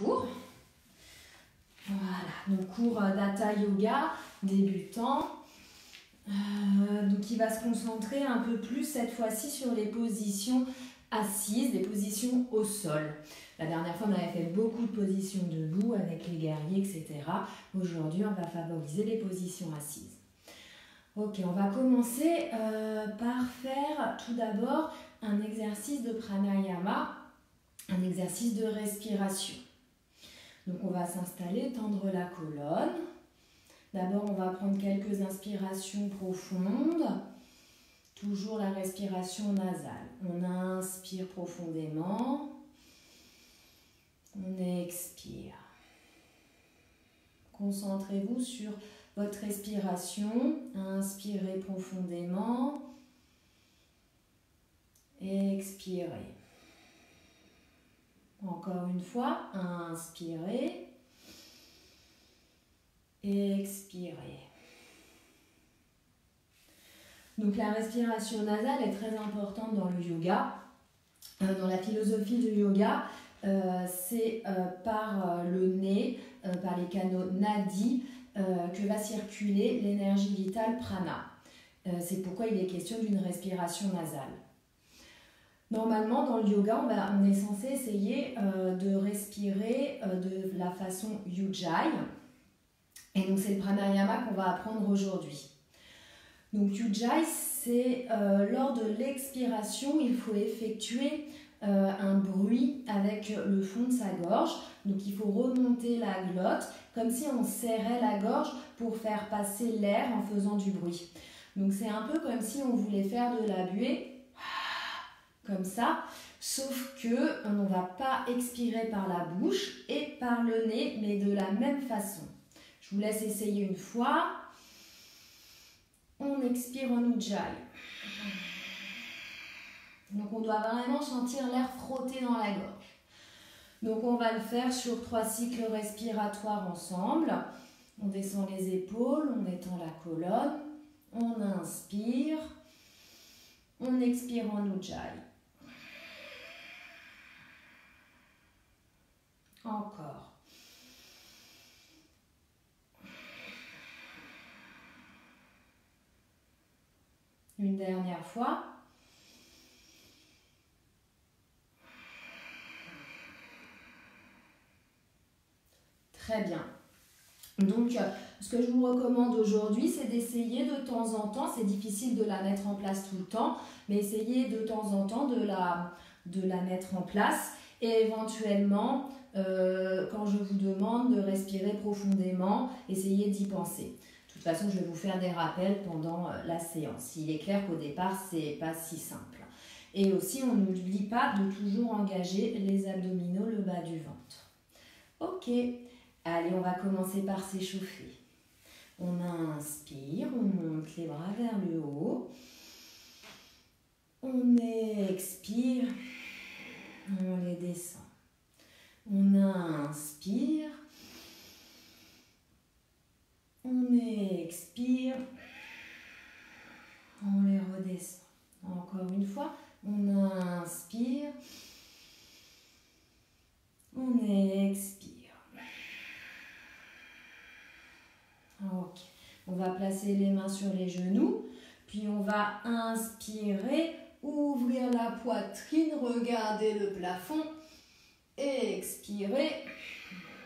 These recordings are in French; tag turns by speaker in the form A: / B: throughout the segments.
A: cours. Voilà, donc cours d'Hatha Yoga, débutant. Donc il va se concentrer un peu plus cette fois-ci sur les positions assises, les positions au sol. La dernière fois, on avait fait beaucoup de positions debout avec les guerriers, etc. Aujourd'hui, on va favoriser les positions assises. Ok, on va commencer par faire tout d'abord un exercice de pranayama, un exercice de respiration. Donc on va s'installer, tendre la colonne. D'abord, on va prendre quelques inspirations profondes. Toujours la respiration nasale. On inspire profondément. On expire. Concentrez-vous sur votre respiration. Inspirez profondément. Expirez. Encore une fois, inspirez. Expirez. Donc la respiration nasale est très importante dans le yoga. Dans la philosophie du yoga, c'est par le nez, par les canaux nadis, que va circuler l'énergie vitale prana. C'est pourquoi il est question d'une respiration nasale. Normalement, dans le yoga, on est censé essayer de respirer de la façon Ujjayi. Et donc, c'est le pranayama qu'on va apprendre aujourd'hui. Donc, Ujjayi, c'est lors de l'expiration, il faut effectuer un bruit avec le fond de sa gorge. Donc, il faut remonter la glotte comme si on serrait la gorge pour faire passer l'air en faisant du bruit. Donc, c'est un peu comme si on voulait faire de la buée, comme ça, sauf que on ne va pas expirer par la bouche et par le nez, mais de la même façon. Je vous laisse essayer une fois. On expire en Ujjayi. Donc on doit vraiment sentir l'air frotter dans la gorge. Donc on va le faire sur 3 cycles respiratoires ensemble. On descend les épaules, on étend la colonne, on inspire, on expire en Ujjayi. Encore. Une dernière fois. Très bien. Donc, ce que je vous recommande aujourd'hui, c'est d'essayer de temps en temps, c'est difficile de la mettre en place tout le temps, mais essayez de temps en temps de la mettre en place et éventuellement, quand je vous demande de respirer profondément, essayez d'y penser. De toute façon, je vais vous faire des rappels pendant la séance. Il est clair qu'au départ, ce n'est pas si simple. Et aussi, on n'oublie pas de toujours engager les abdominaux, le bas du ventre. Ok, allez, on va commencer par s'échauffer. On inspire, on monte les bras vers le haut. On expire, on les descend. On inspire. On expire, on les redescend. Encore une fois, on inspire, on expire. Ok, on va placer les mains sur les genoux, puis on va inspirer, ouvrir la poitrine, regarder le plafond, expirer.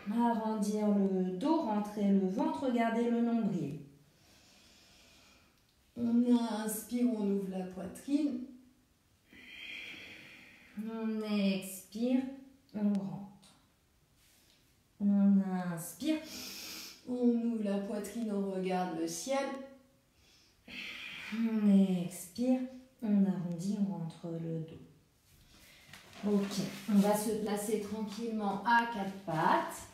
A: Arrondir le dos, rentrer le ventre, regarder le nombril. On inspire, on ouvre la poitrine. On expire, on rentre. On inspire, on ouvre la poitrine, on regarde le ciel. On expire, on arrondit, on rentre le dos. Ok, on va se placer tranquillement à 4 pattes.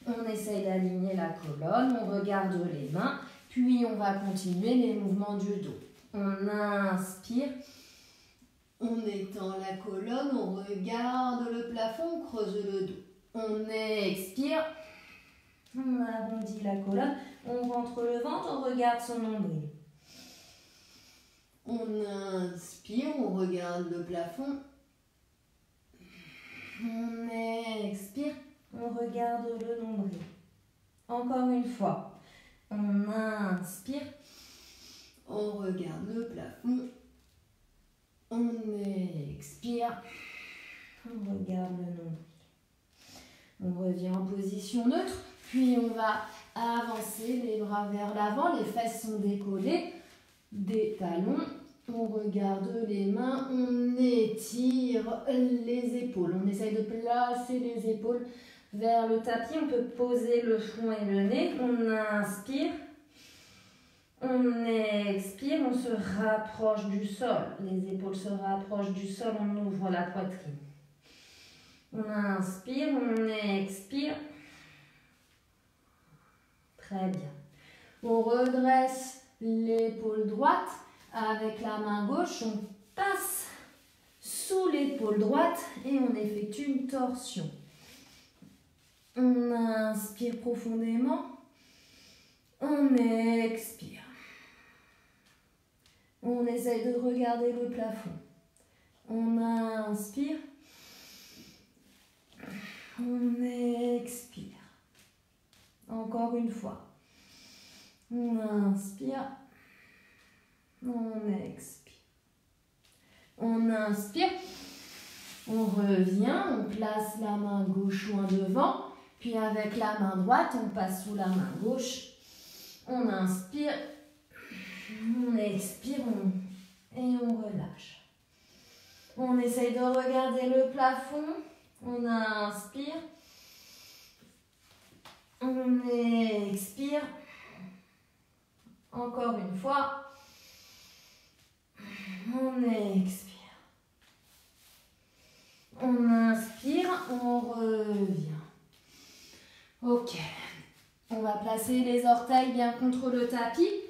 A: On essaye d'aligner la colonne, on regarde les mains, puis on va continuer les mouvements du dos. On inspire, on étend la colonne, on regarde le plafond, on creuse le dos. On expire, on arrondit la colonne, on rentre le ventre, on regarde son nombril. On inspire, on regarde le plafond. On regarde le nombril. Encore une fois. On inspire. On regarde le plafond. On expire. On regarde le nombril. On revient en position neutre. Puis on va avancer les bras vers l'avant. Les fesses sont décollées. Des talons. On regarde les mains. On étire les épaules. On essaye de placer les épaules vers le tapis. On peut poser le front et le nez. On inspire. On expire, on se rapproche du sol. Les épaules se rapprochent du sol, on ouvre la poitrine. On inspire, on expire. Très bien. On redresse l'épaule droite avec la main gauche. On passe sous l'épaule droite et on effectue une torsion. On inspire profondément. On expire. On essaye de regarder le plafond. On inspire. On expire. Encore une fois. On inspire. On expire. On inspire. On revient. On place la main gauche loin devant. Puis avec la main droite, on passe sous la main gauche. On inspire. On expire et on relâche. On essaye de regarder le plafond. On inspire. On expire. Encore une fois. On expire. On inspire. On revient. Ok. On va placer les orteils bien contre le tapis.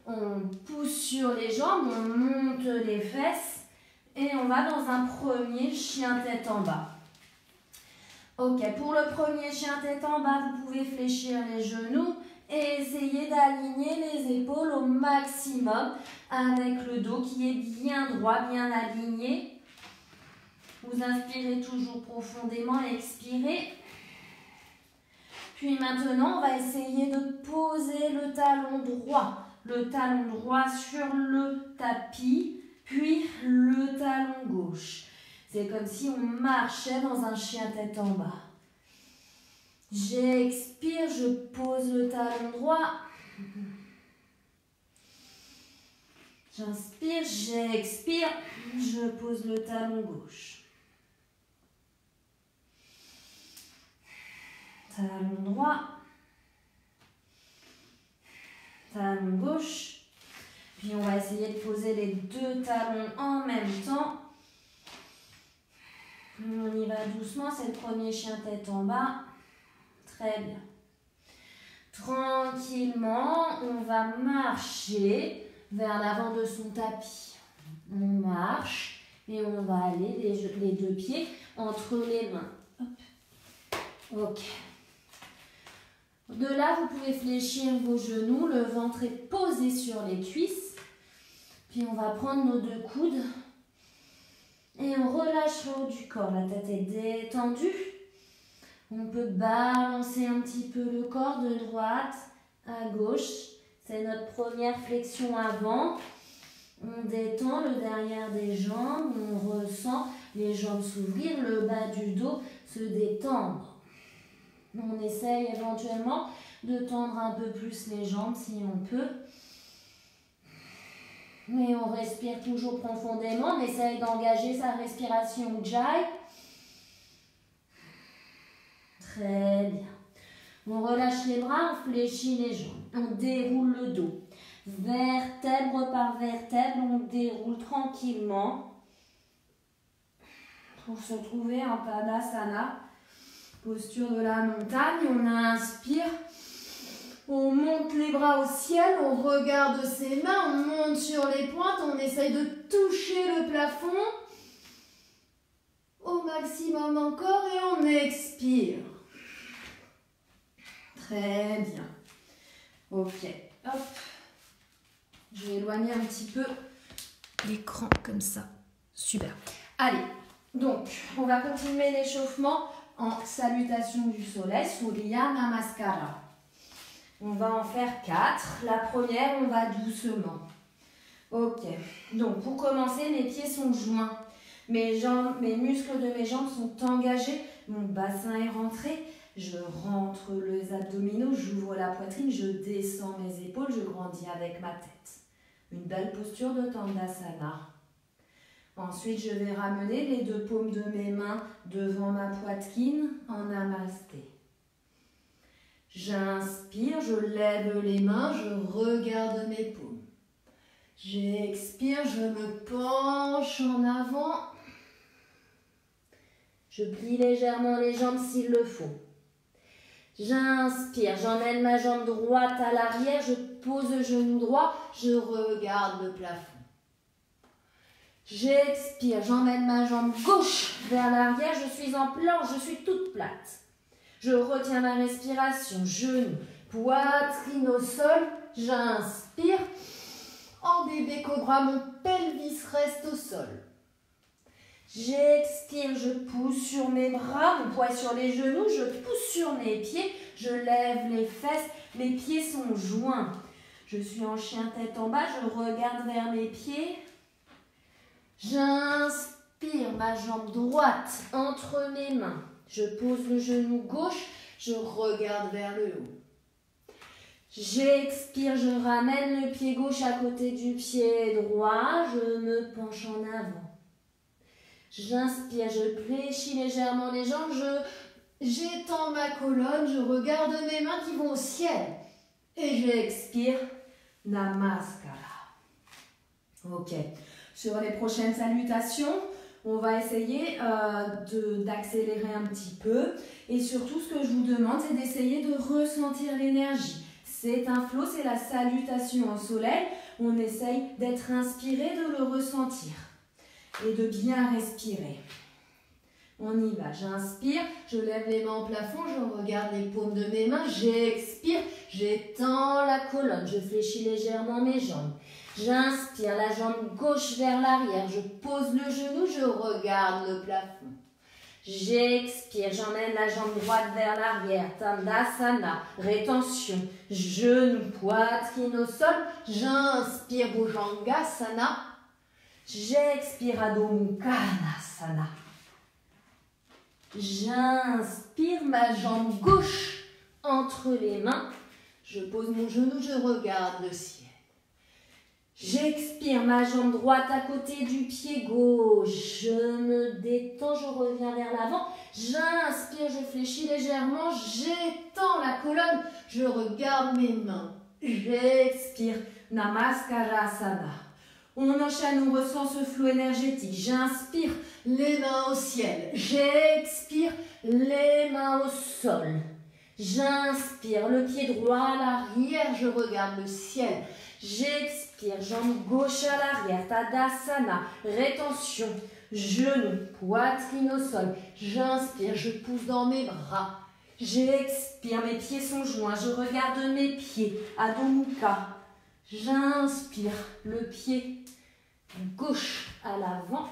A: On pousse sur les jambes, on monte les fesses et on va dans un premier chien tête en bas. Ok, pour le premier chien tête en bas, vous pouvez fléchir les genoux et essayer d'aligner les épaules au maximum avec le dos qui est bien droit, bien aligné. Vous inspirez toujours profondément, expirez. Puis maintenant, on va essayer de poser le talon droit. Le talon droit sur le tapis, puis le talon gauche. C'est comme si on marchait dans un chien tête en bas. J'expire, je pose le talon droit. J'inspire, j'expire, je pose le talon gauche. Talon droit. Talon gauche. Puis on va essayer de poser les deux talons en même temps. On y va doucement, c'est le premier chien tête en bas. Très bien. Tranquillement, on va marcher vers l'avant de son tapis. On marche et on va aller les deux pieds entre les mains. Hop. Ok. De là, vous pouvez fléchir vos genoux, le ventre est posé sur les cuisses. Puis on va prendre nos deux coudes et on relâche le haut du corps. La tête est détendue. On peut balancer un petit peu le corps de droite à gauche. C'est notre première flexion avant. On détend le derrière des jambes, on ressent les jambes s'ouvrir, le bas du dos se détendre. On essaye éventuellement de tendre un peu plus les jambes si on peut. Mais on respire toujours profondément. On essaye d'engager sa respiration Ujjayi. Très bien. On relâche les bras, on fléchit les jambes. On déroule le dos. Vertèbre par vertèbre, on déroule tranquillement pour se trouver en Padasana. Posture de la montagne, on inspire, on monte les bras au ciel, on regarde ses mains, on monte sur les pointes, on essaye de toucher le plafond au maximum encore et on expire. Très bien. Ok, hop. Je vais éloigner un petit peu l'écran comme ça. Super. Allez, donc on va continuer l'échauffement en salutation du soleil, Surya Namaskara. On va en faire 4. La première, on va doucement. Ok. Donc, pour commencer, mes pieds sont joints. Mes jambes, mes muscles de mes jambes sont engagés. Mon bassin est rentré. Je rentre les abdominaux, j'ouvre la poitrine, je descends mes épaules, je grandis avec ma tête. Une belle posture de Tandasana. Ensuite, je vais ramener les 2 paumes de mes mains devant ma poitrine en Namasté. J'inspire, je lève les mains, je regarde mes paumes. J'expire, je me penche en avant. Je plie légèrement les jambes s'il le faut. J'inspire, j'emmène ma jambe droite à l'arrière, je pose le genou droit, je regarde le plafond. J'expire, j'emmène ma jambe gauche vers l'arrière, je suis en planche, je suis toute plate. Je retiens ma respiration, genou, poitrine au sol, j'inspire. En bébé cobra, mon pelvis reste au sol. J'expire, je pousse sur mes bras, mon poids sur les genoux, je pousse sur mes pieds, je lève les fesses, mes pieds sont joints. Je suis en chien tête en bas, je regarde vers mes pieds. J'inspire, ma jambe droite entre mes mains. Je pose le genou gauche, je regarde vers le haut. J'expire, je ramène le pied gauche à côté du pied droit, je me penche en avant. J'inspire, je fléchis légèrement les jambes, j'étends ma colonne, je regarde mes mains qui vont au ciel. Et j'expire, Namaskara. Ok. Sur les prochaines salutations, on va essayer d'accélérer un petit peu. Et surtout, ce que je vous demande, c'est d'essayer de ressentir l'énergie. C'est un flow, c'est la salutation au soleil. On essaye d'être inspiré, de le ressentir. Et de bien respirer. On y va. J'inspire, je lève les mains au plafond, je regarde les paumes de mes mains. J'expire, j'étends la colonne, je fléchis légèrement mes jambes. J'inspire, la jambe gauche vers l'arrière, je pose le genou, je regarde le plafond. J'expire, j'emmène la jambe droite vers l'arrière, Tandasana, rétention, genou, poitrine au sol. J'inspire, Bhujangasana. J'expire, Adho Mukha Konasana. J'inspire, ma jambe gauche entre les mains. Je pose mon genou, je regarde le ciel. J'expire, ma jambe droite à côté du pied gauche. Je me détends, je reviens vers l'avant. J'inspire, je fléchis légèrement. J'étends la colonne, je regarde mes mains. J'expire, Namaskarasana. On enchaîne, on ressent ce flot énergétique. J'inspire, les mains au ciel. J'expire, les mains au sol. J'inspire, le pied droit à l'arrière, je regarde le ciel. J'expire, jambe gauche à l'arrière, Tadasana, rétention, genou, poitrine au sol. J'inspire, je pousse dans mes bras. J'expire, mes pieds sont joints, je regarde mes pieds, Adho Mukha. J'inspire, le pied gauche à l'avant.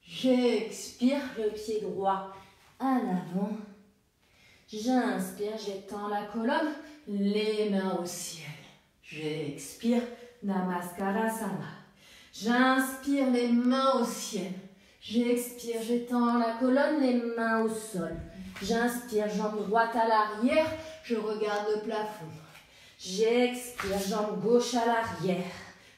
A: J'expire, le pied droit à l'avant. J'inspire, j'étends la colonne, les mains au ciel. J'expire, Namaskarasana. J'inspire, les mains au ciel. J'expire, j'étends la colonne, les mains au sol. J'inspire, jambe droite à l'arrière, je regarde le plafond. J'expire, jambe gauche à l'arrière.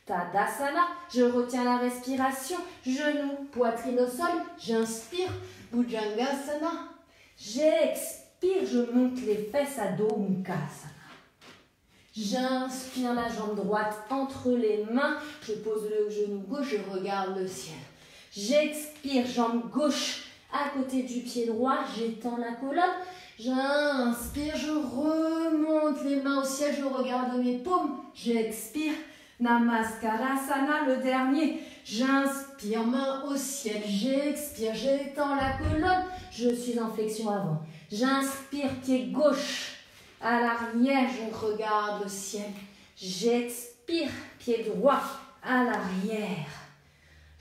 A: Tadasana, je retiens la respiration. Genoux, poitrine au sol. J'inspire, Bhujangasana. J'expire, je monte les fesses à Adho Mukha Konasana. J'inspire, la jambe droite entre les mains. Je pose le genou gauche, je regarde le ciel. J'expire, jambe gauche à côté du pied droit. J'étends la colonne. J'inspire, je remonte les mains au ciel, je regarde mes paumes. J'expire, Namaskarasana, le dernier. J'inspire, main au ciel. J'expire, j'étends la colonne. Je suis en flexion avant. J'inspire, pied gauche à l'arrière, je regarde le ciel. J'expire, pied droit à l'arrière.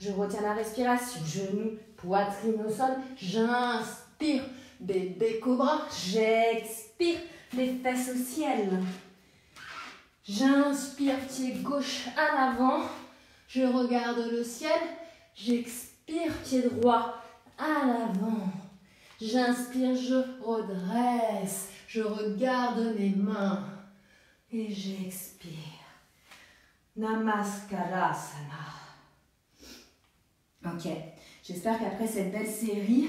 A: Je retiens la respiration. Genoux, poitrine au sol. J'inspire. bébé cobra. J'expire, les fesses au ciel. J'inspire, pied gauche à l'avant. Je regarde le ciel. J'expire, pied droit à l'avant. J'inspire, je redresse. Je regarde mes mains. Et j'expire. Namaskalasana. Ok, j'espère qu'après cette belle série,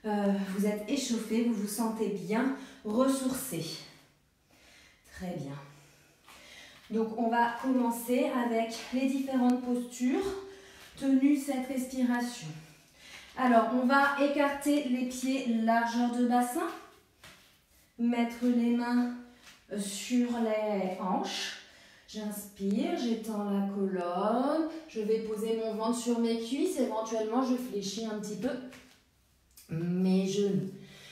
A: vous êtes échauffés, vous vous sentez bien, ressourcés. Très bien. Donc on va commencer avec les différentes postures tenues cette respiration. Alors on va écarter les pieds largeur de bassin, mettre les mains sur les hanches. J'inspire, j'étends la colonne, je vais poser mon ventre sur mes cuisses, éventuellement je fléchis un petit peu mes genoux.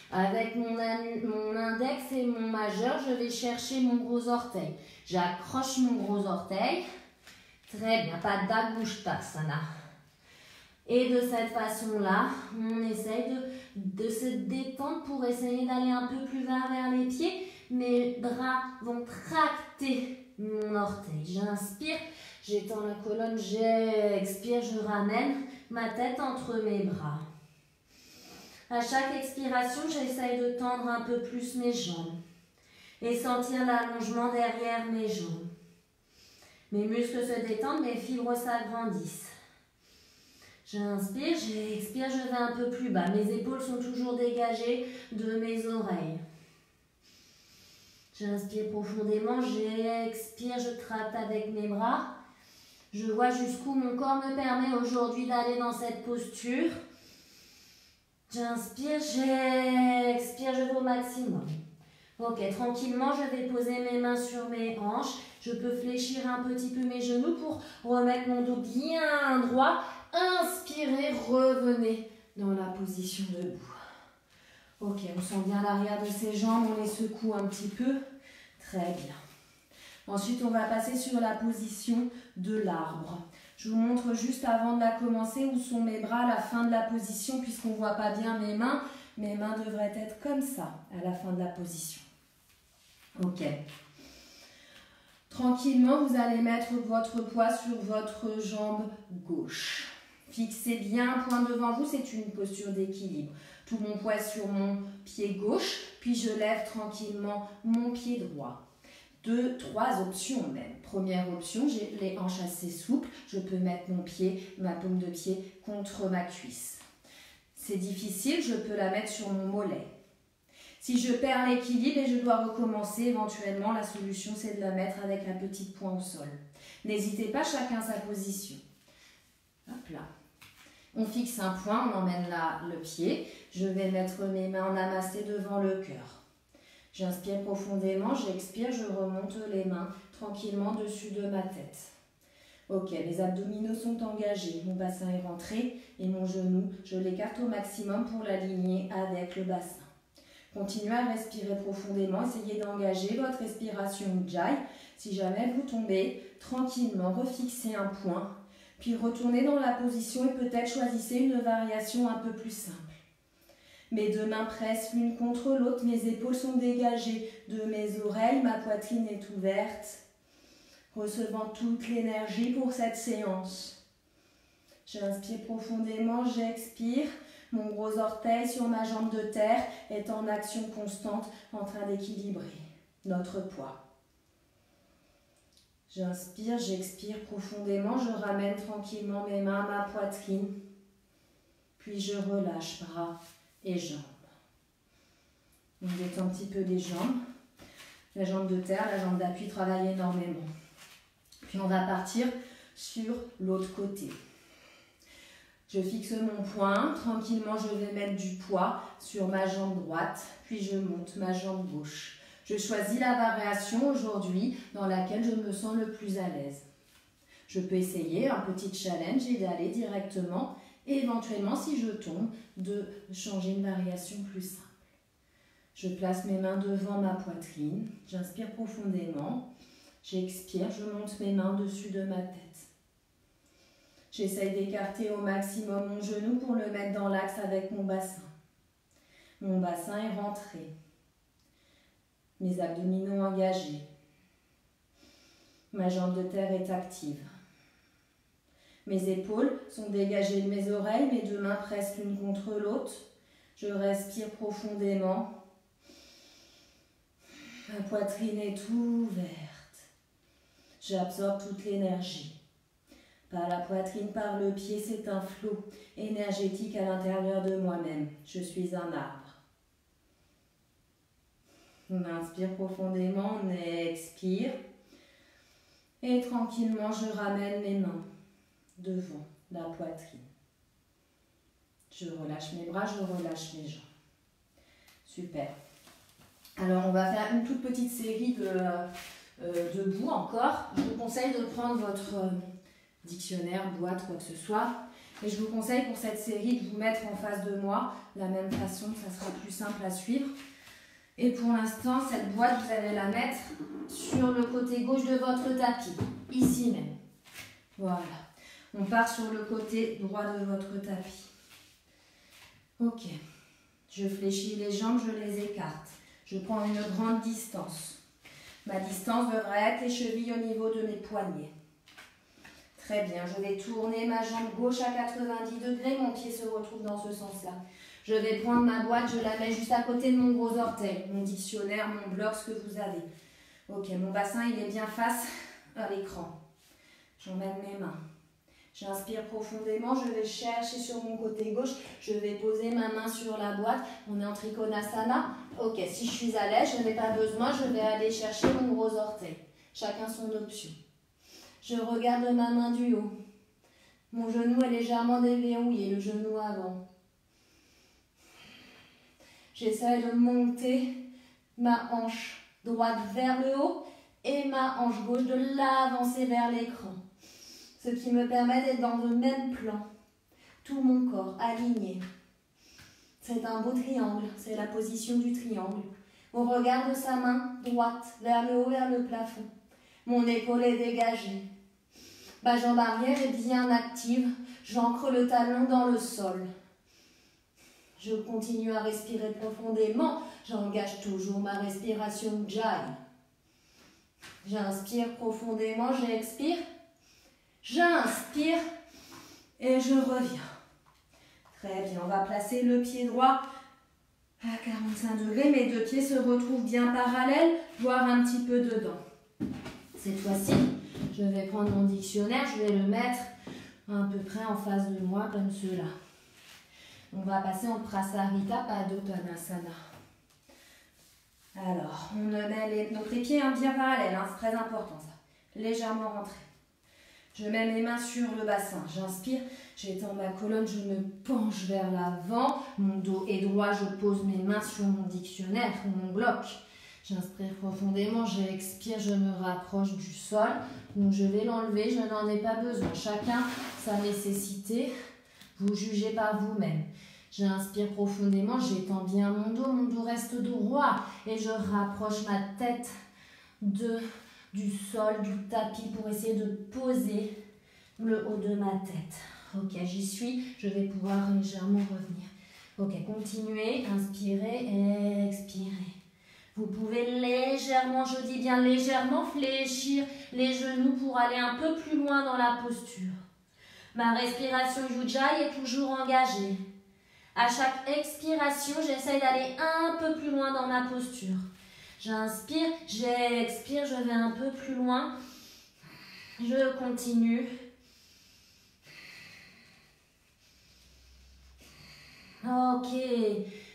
A: Avec mon index et mon majeur, je vais chercher mon gros orteil. J'accroche mon gros orteil. Très bien, Padangusthasana. Et de cette façon-là, on essaye de se détendre pour essayer d'aller un peu plus vers les pieds. Mes bras vont tracter mon orteil. J'inspire, j'étends la colonne, j'expire, je ramène ma tête entre mes bras. À chaque expiration, j'essaye de tendre un peu plus mes jambes et sentir l'allongement derrière mes jambes. Mes muscles se détendent, mes fibres s'agrandissent. J'inspire, j'expire, je vais un peu plus bas. Mes épaules sont toujours dégagées de mes oreilles. J'inspire profondément, j'expire, je tracte avec mes bras. Je vois jusqu'où mon corps me permet aujourd'hui d'aller dans cette posture. J'inspire, j'expire, je vais au maximum. Ok, tranquillement, je vais poser mes mains sur mes hanches. Je peux fléchir un petit peu mes genoux pour remettre mon dos bien droit. Inspirez, revenez dans la position debout. Ok, on sent bien l'arrière de ses jambes, on les secoue un petit peu. Très bien. Ensuite, on va passer sur la position de l'arbre. Je vous montre juste avant de la commencer où sont mes bras à la fin de la position puisqu'on ne voit pas bien mes mains. Mes mains devraient être comme ça à la fin de la position. Ok. Tranquillement, vous allez mettre votre poids sur votre jambe gauche. Fixez bien un point devant vous, c'est une posture d'équilibre. Tout mon poids sur mon pied gauche, puis je lève tranquillement mon pied droit. 2, 3 options même. Première option, j'ai les hanches assez souples, je peux mettre mon pied, ma paume de pied contre ma cuisse. C'est difficile, je peux la mettre sur mon mollet. Si je perds l'équilibre et je dois recommencer, éventuellement, la solution c'est de la mettre avec la petite pointe au sol. N'hésitez pas, chacun sa position. Hop là. On fixe un point, on emmène là le pied. Je vais mettre mes mains en namasté devant le cœur. J'inspire profondément, j'expire, je remonte les mains tranquillement dessus de ma tête. Ok, les abdominaux sont engagés, mon bassin est rentré et mon genou, je l'écarte au maximum pour l'aligner avec le bassin. Continuez à respirer profondément, essayez d'engager votre respiration Ujjayi. Si jamais vous tombez, tranquillement, refixez un point. Puis retournez dans la position et peut-être choisissez une variation un peu plus simple. Mes deux mains pressent l'une contre l'autre, mes épaules sont dégagées de mes oreilles, ma poitrine est ouverte, recevant toute l'énergie pour cette séance. J'inspire profondément, j'expire, mon gros orteil sur ma jambe de terre est en action constante en train d'équilibrer notre poids. J'inspire, j'expire profondément, je ramène tranquillement mes mains à ma poitrine, puis je relâche bras et jambes. On détend un petit peu les jambes, la jambe de terre, la jambe d'appui travaille énormément. Puis on va partir sur l'autre côté. Je fixe mon poing, tranquillement je vais mettre du poids sur ma jambe droite, puis je monte ma jambe gauche. Je choisis la variation aujourd'hui dans laquelle je me sens le plus à l'aise. Je peux essayer un petit challenge et d'aller directement, et éventuellement si je tombe, de changer une variation plus simple. Je place mes mains devant ma poitrine, j'inspire profondément, j'expire, je monte mes mains dessus de ma tête. J'essaye d'écarter au maximum mon genou pour le mettre dans l'axe avec mon bassin. Mon bassin est rentré. Mes abdominaux engagés. Ma jambe de terre est active. Mes épaules sont dégagées de mes oreilles, mes deux mains pressent l'une contre l'autre. Je respire profondément. Ma poitrine est ouverte. J'absorbe toute l'énergie. Par la poitrine, par le pied, c'est un flot énergétique à l'intérieur de moi-même. Je suis un arbre. On inspire profondément, on expire. Et tranquillement, je ramène mes mains devant la poitrine. Je relâche mes bras, je relâche mes jambes. Super. Alors, on va faire une toute petite série debout encore. Je vous conseille de prendre votre dictionnaire, boîte, quoi que ce soit. Et je vous conseille pour cette série de vous mettre en face de moi. De la même façon, ça sera plus simple à suivre. Et pour l'instant, cette boîte, vous allez la mettre sur le côté gauche de votre tapis. Ici même. Voilà. On part sur le côté droit de votre tapis. Ok. Je fléchis les jambes, je les écarte. Je prends une grande distance. Ma distance devrait être les chevilles au niveau de mes poignets. Très bien. Je vais tourner ma jambe gauche à 90 degrés. Mon pied se retrouve dans ce sens-là. Je vais prendre ma boîte, je la mets juste à côté de mon gros orteil. Mon dictionnaire, mon bloc, ce que vous avez. Ok, mon bassin, il est bien face à l'écran. J'emmène mes mains. J'inspire profondément, je vais chercher sur mon côté gauche, je vais poser ma main sur la boîte. On est en Trikonasana. Ok, si je suis à l'aise, je n'ai pas besoin, je vais aller chercher mon gros orteil. Chacun son option. Je regarde ma main du haut. Mon genou est légèrement déverrouillé, le genou avant. J'essaie de monter ma hanche droite vers le haut et ma hanche gauche de l'avancer vers l'écran. Ce qui me permet d'être dans le même plan. Tout mon corps aligné. C'est un beau triangle, c'est la position du triangle. On regarde sa main droite vers le haut, vers le plafond. Mon épaule est dégagée. Ma jambe arrière est bien active. J'ancre le talon dans le sol. Je continue à respirer profondément. J'engage toujours ma respiration Ujjayi. J'inspire profondément, j'expire. J'inspire et je reviens. Très bien, on va placer le pied droit à 45 degrés. Mes deux pieds se retrouvent bien parallèles, voire un petit peu dedans. Cette fois-ci, je vais prendre mon dictionnaire, je vais le mettre à peu près en face de moi, comme cela. On va passer en Prasarita Padottanasana. Alors, on met donc les pieds bien parallèles, hein, c'est très important ça. Légèrement rentrés. Je mets mes mains sur le bassin, j'inspire, j'étends ma colonne, je me penche vers l'avant. Mon dos est droit, je pose mes mains sur mon dictionnaire, mon bloc. J'inspire profondément, j'expire, je me rapproche du sol. Donc je vais l'enlever, je n'en ai pas besoin. Chacun sa nécessité, vous jugez par vous-même. J'inspire profondément, j'étends bien mon dos reste droit. Et je rapproche ma tête du sol, du tapis pour essayer de poser le haut de ma tête. Ok, j'y suis, je vais pouvoir légèrement revenir. Ok, continuez, inspirez, expirez. Vous pouvez légèrement, je dis bien légèrement, fléchir les genoux pour aller un peu plus loin dans la posture. Ma respiration Ujjayi est toujours engagée. À chaque expiration, j'essaye d'aller un peu plus loin dans ma posture. J'inspire, j'expire, je vais un peu plus loin. Je continue. Ok,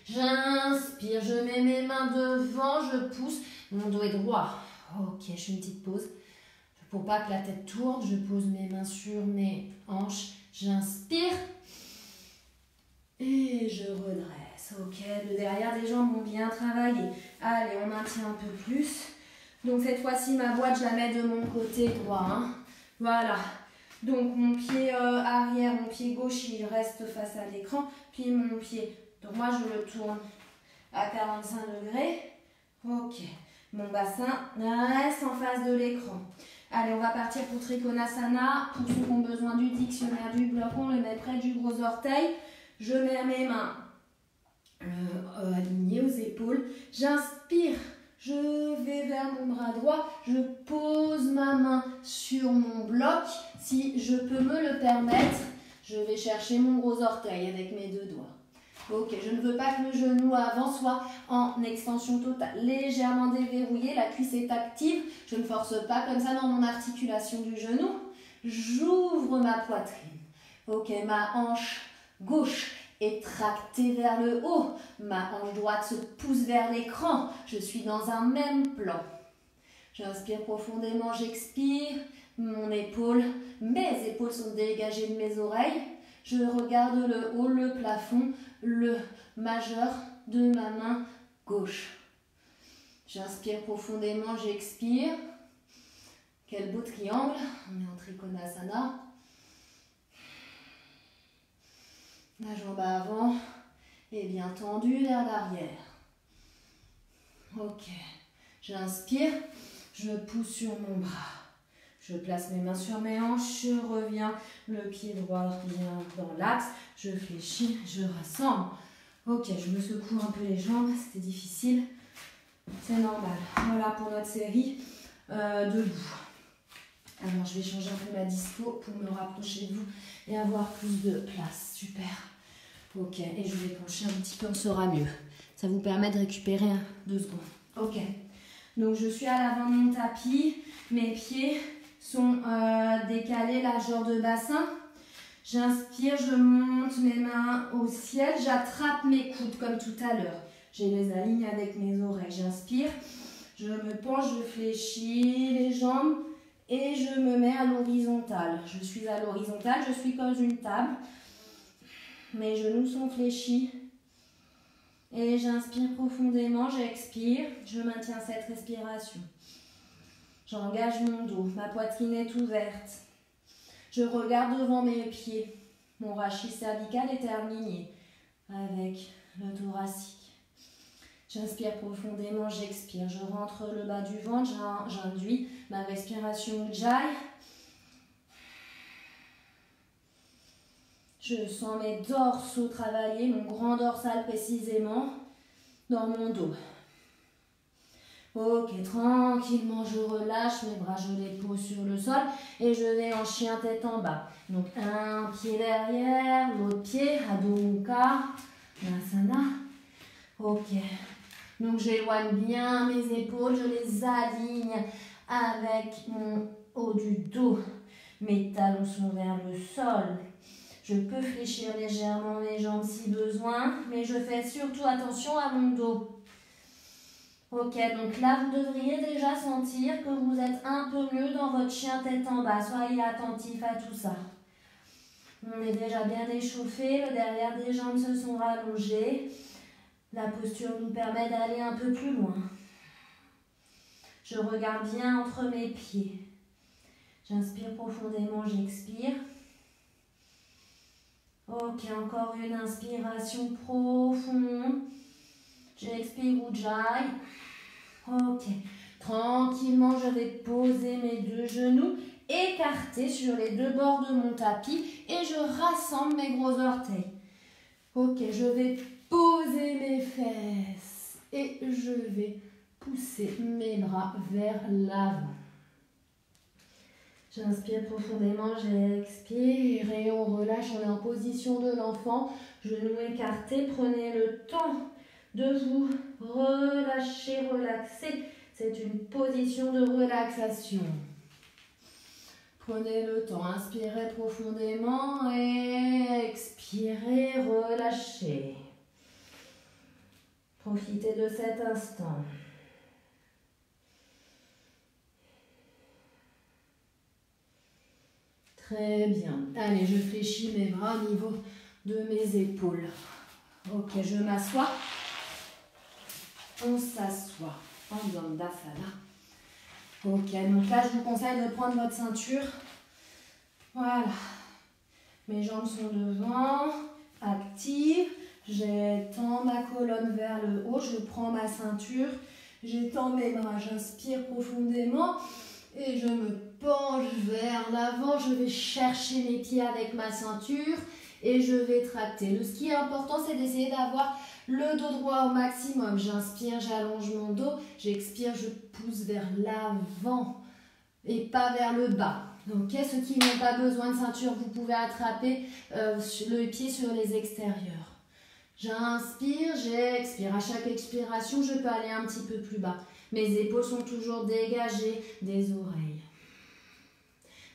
A: j'inspire, je mets mes mains devant, je pousse. Mon dos est droit. Ok, je fais une petite pause. Pour pas que la tête tourne, je pose mes mains sur mes hanches. J'inspire. Et je redresse. Ok, le derrière des jambes ont bien travaillé. Allez, on maintient un peu plus. Donc cette fois-ci, ma boîte, je la mets de mon côté droit. Hein. Voilà. Donc mon pied arrière, mon pied gauche, il reste face à l'écran. Puis mon pied droit, je le tourne à 45 degrés. Ok. Mon bassin reste en face de l'écran. Allez, on va partir pour Trikonasana. Pour ceux qui ont besoin du dictionnaire, du bloc, on le met près du gros orteil. Je mets mes mains aligné aux épaules. J'inspire, je vais vers mon bras droit, je pose ma main sur mon bloc. Si je peux me le permettre, je vais chercher mon gros orteil avec mes deux doigts. Ok, je ne veux pas que le genou avant soit en extension totale, légèrement déverrouillé, la cuisse est active. Je ne force pas comme ça dans mon articulation du genou. J'ouvre ma poitrine. Ok, ma hanche gauche est tractée vers le haut. Ma hanche droite se pousse vers l'écran. Je suis dans un même plan. J'inspire profondément, j'expire. Mes épaules sont dégagées de mes oreilles. Je regarde le haut, le plafond, le majeur de ma main gauche. J'inspire profondément, j'expire. Quel beau triangle. On est en Trikonasana. La jambe avant est bien tendue vers l'arrière. Ok. J'inspire, je pousse sur mon bras. Je place mes mains sur mes hanches, je reviens, le pied droit revient dans l'axe, je fléchis, je rassemble. Ok, je me secoue un peu les jambes, c'était difficile, c'est normal. Voilà pour notre série debout. Alors je vais changer un peu ma dispo pour me rapprocher de vous et avoir plus de place. Super. Ok, et je vais pencher un petit peu, on sera mieux. Ça vous permet de récupérer 2 secondes. Ok, donc je suis à l'avant de mon tapis, mes pieds sont décalés largeur de bassin. J'inspire, je monte mes mains au ciel, j'attrape mes coudes comme tout à l'heure. Je les aligne avec mes oreilles. J'inspire, je me penche, je fléchis les jambes et je me mets à l'horizontale. Je suis à l'horizontale, je suis comme une table. Mes genoux sont fléchis. Et j'inspire profondément, j'expire, je maintiens cette respiration. J'engage mon dos, ma poitrine est ouverte. Je regarde devant mes pieds. Mon rachis cervical est aligné avec le thoracique. J'inspire profondément, j'expire. Je rentre le bas du ventre, j'induis ma respiration Ujjayi. Je sens mes dorsaux travailler, mon grand dorsal précisément dans mon dos. Ok, tranquillement, je relâche, mes bras, je les pose sur le sol et je vais en chien tête en bas. Donc, un pied derrière, l'autre pied, Adho Mukha, Asana. Ok, donc j'éloigne bien mes épaules, je les aligne avec mon haut du dos. Mes talons sont vers le sol. Je peux fléchir légèrement mes jambes si besoin, mais je fais surtout attention à mon dos. Ok, donc là, vous devriez déjà sentir que vous êtes un peu mieux dans votre chien tête en bas. Soyez attentifs à tout ça. On est déjà bien échauffé, le derrière des jambes se sont rallongés. La posture nous permet d'aller un peu plus loin. Je regarde bien entre mes pieds. J'inspire profondément, j'expire. Ok, encore une inspiration profonde. J'expire Ujjayi. Ok, tranquillement, je vais poser mes 2 genoux écartés sur les 2 bords de mon tapis et je rassemble mes gros orteils. Ok, je vais poser mes fesses et je vais pousser mes bras vers l'avant. J'inspire profondément, j'expire et on relâche, on est en position de l'enfant, genoux écartés, prenez le temps de vous relâcher, relaxer. C'est une position de relaxation. Prenez le temps, inspirez profondément et expirez, relâchez. Profitez de cet instant. Très bien. Allez, je fléchis mes bras au niveau de mes épaules. Ok, je m'assois. On s'assoit en Dandasana. Ok, donc là, je vous conseille de prendre votre ceinture. Voilà. Mes jambes sont devant, actives. J'étends ma colonne vers le haut. Je prends ma ceinture. J'étends mes bras. J'inspire profondément. Et je me penche vers l'avant. Je vais chercher mes pieds avec ma ceinture. et je vais tracter. Ce qui est important, c'est d'essayer d'avoir le dos droit au maximum. J'inspire, j'allonge mon dos, j'expire, je pousse vers l'avant et pas vers le bas. Ok, ceux qui n'ont pas besoin de ceinture, vous pouvez attraper le pied sur les extérieurs. J'inspire, j'expire. À chaque expiration, je peux aller un petit peu plus bas. Mes épaules sont toujours dégagées des oreilles.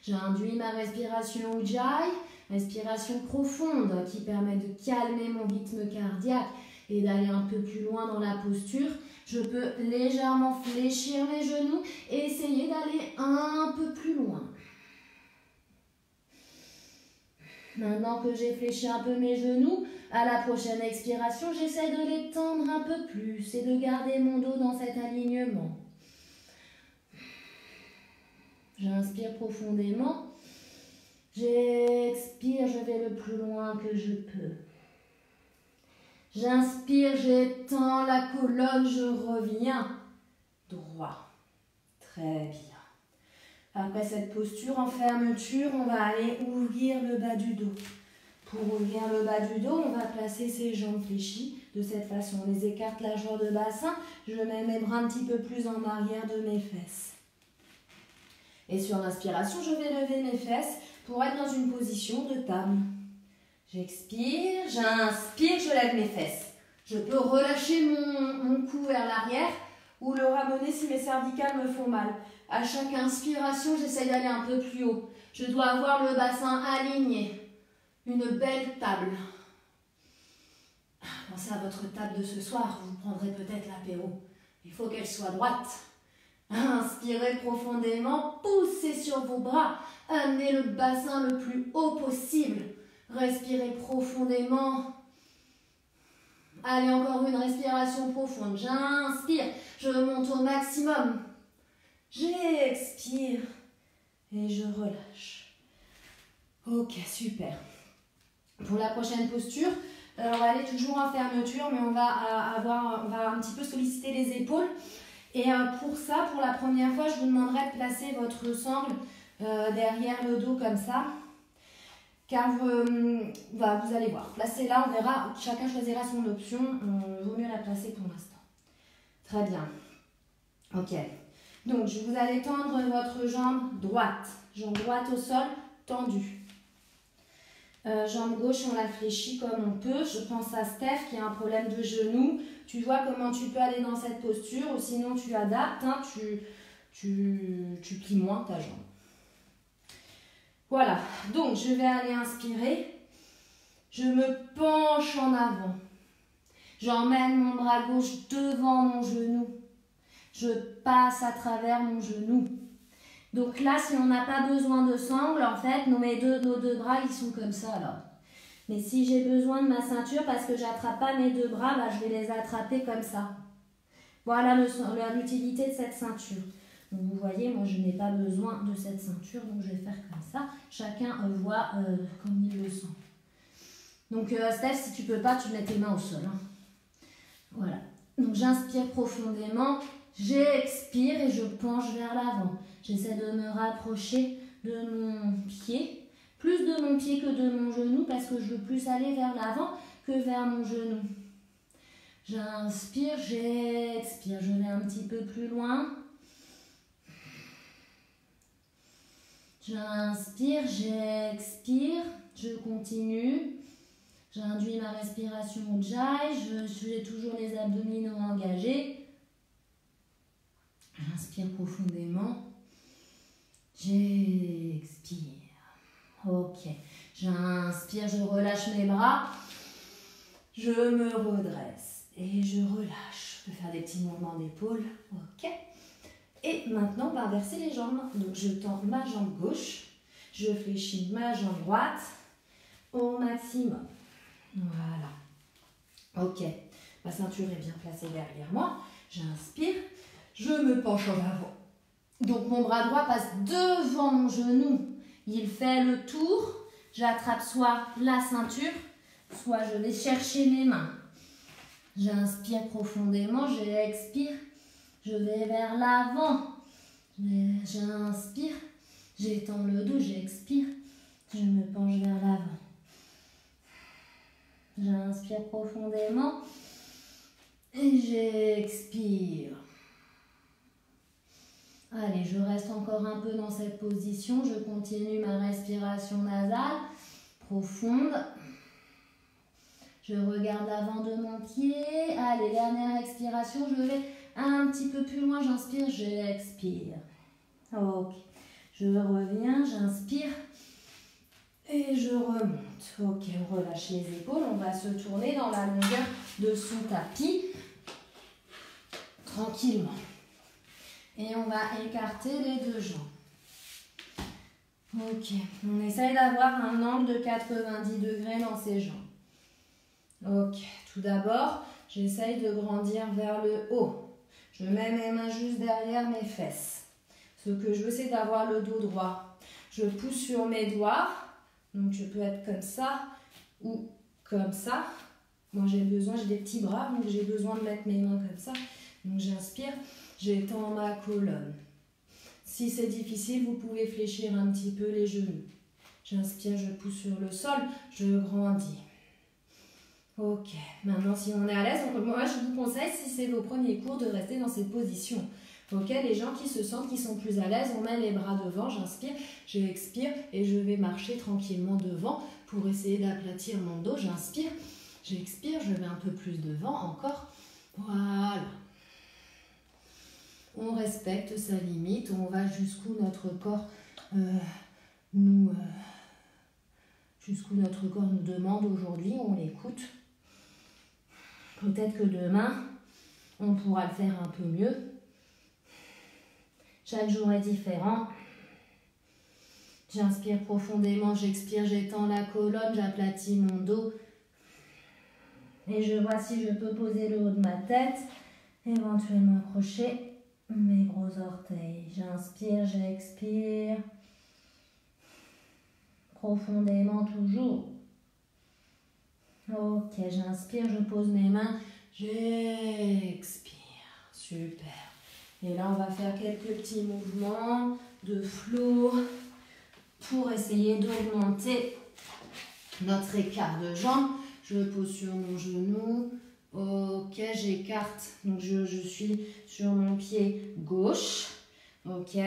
A: J'induis ma respiration Ujjayi, respiration profonde qui permet de calmer mon rythme cardiaque et d'aller un peu plus loin dans la posture. Je peux légèrement fléchir mes genoux et essayer d'aller un peu plus loin. Maintenant que j'ai fléchi un peu mes genoux, à la prochaine expiration, j'essaie de les tendre un peu plus et de garder mon dos dans cet alignement. J'inspire profondément. J'expire, je vais le plus loin que je peux. J'inspire, j'étends la colonne, je reviens droit. Très bien. Après cette posture en fermeture, on va aller ouvrir le bas du dos. Pour ouvrir le bas du dos, on va placer ses jambes fléchies de cette façon. On les écarte largeur de bassin. Je mets mes bras un petit peu plus en arrière de mes fesses. Et sur l'inspiration, je vais lever mes fesses pour être dans une position de table. J'expire, j'inspire, je lève mes fesses. Je peux relâcher mon cou vers l'arrière ou le ramener si mes cervicales me font mal. À chaque inspiration, j'essaie d'aller un peu plus haut. Je dois avoir le bassin aligné. Une belle table. Pensez à votre table de ce soir. Vous prendrez peut-être l'apéro. Il faut qu'elle soit droite. Inspirez profondément. Poussez sur vos bras. Amenez le bassin le plus haut possible. Respirez profondément. Allez, encore une respiration profonde. J'inspire. Je monte au maximum. J'expire. Et je relâche. Ok, super. Pour la prochaine posture, on va aller toujours en fermeture, mais on va un petit peu solliciter les épaules. Et pour ça, pour la première fois, je vous demanderai de placer votre sangle derrière le dos comme ça. Car vous allez voir, placez-la, on verra, chacun choisira son option. Vaut mieux la placer pour l'instant. Très bien. Ok. Donc, vous allez tendre votre jambe droite. Jambe droite au sol, tendue. Jambe gauche, on la fléchit comme on peut. Je pense à Steph qui a un problème de genou. Tu vois comment tu peux aller dans cette posture ou sinon tu adaptes, hein, tu plies moins ta jambe. Voilà, donc je vais aller inspirer. Je me penche en avant. J'emmène mon bras gauche devant mon genou. Je passe à travers mon genou. Donc là, si on n'a pas besoin de sangle, en fait, nos deux bras, ils sont comme ça, là. Mais si j'ai besoin de ma ceinture, parce que j'attrape pas mes deux bras, bah, je vais les attraper comme ça. Voilà l'utilité de cette ceinture. Donc vous voyez, moi, je n'ai pas besoin de cette ceinture, donc je vais faire comme ça. Chacun voit comme il le sent. Donc, Steph, si tu peux pas, tu mets tes mains au sol. Hein. Voilà. Donc, j'inspire profondément, j'expire et je penche vers l'avant. J'essaie de me rapprocher de mon pied, plus de mon pied que de mon genou parce que je veux plus aller vers l'avant que vers mon genou. J'inspire, j'expire, je vais un petit peu plus loin. J'inspire, j'expire, je continue. J'induis ma respiration Ujjayi, j'ai toujours les abdominaux engagés. J'inspire profondément. J'expire. Ok. J'inspire, je relâche mes bras. Je me redresse et je relâche. Je peux faire des petits mouvements d'épaule. Ok. Et maintenant, on va inverser les jambes. Donc, je tends ma jambe gauche. Je fléchis ma jambe droite au maximum. Voilà. Ok. Ma ceinture est bien placée derrière moi. J'inspire. Je me penche en avant. Donc, mon bras droit passe devant mon genou. Il fait le tour. J'attrape soit la ceinture, soit je vais chercher mes mains. J'inspire profondément, j'expire. Je vais vers l'avant. J'inspire. J'étends le dos, j'expire. Je me penche vers l'avant. J'inspire profondément et j'expire. Allez, je reste encore un peu dans cette position. Je continue ma respiration nasale profonde. Je regarde l'avant de mon pied. Allez, dernière expiration. Je vais un petit peu plus loin. J'inspire, j'expire. Ok. Je reviens, j'inspire et je remonte. Ok, on relâche les épaules. On va se tourner dans la longueur de son tapis. Tranquillement. Et on va écarter les deux jambes. Ok, on essaye d'avoir un angle de 90 degrés dans ses jambes. Ok, tout d'abord, j'essaye de grandir vers le haut. Je mets mes mains juste derrière mes fesses. Ce que je veux, c'est d'avoir le dos droit. Je pousse sur mes doigts. Donc, je peux être comme ça ou comme ça. Moi, j'ai des petits bras, donc j'ai besoin de mettre mes mains comme ça. Donc, j'inspire, j'étends ma colonne. Si c'est difficile, vous pouvez fléchir un petit peu les genoux. J'inspire, je pousse sur le sol, je grandis. Ok, maintenant si on est à l'aise, moi je vous conseille, si c'est vos premiers cours, de rester dans cette position. Ok, les gens qui se sentent qui sont plus à l'aise, on met les bras devant, j'inspire, j'expire et je vais marcher tranquillement devant pour essayer d'aplatir mon dos. J'inspire, j'expire, je vais un peu plus devant encore. Voilà. On respecte sa limite, on va jusqu'où notre corps jusqu'où notre corps nous demande aujourd'hui, on l'écoute. Peut-être que demain, on pourra le faire un peu mieux. Chaque jour est différent. J'inspire profondément, j'expire, j'étends la colonne, j'aplatis mon dos. Et je vois si je peux poser le haut de ma tête, éventuellement accrocher mes gros orteils. J'inspire, j'expire. Profondément toujours. Ok, j'inspire, je pose mes mains, j'expire. Super. Et là, on va faire quelques petits mouvements de flow pour essayer d'augmenter notre écart de jambes. Je pose sur mon genou. Ok, j'écarte. Donc, je suis sur mon pied gauche. Ok,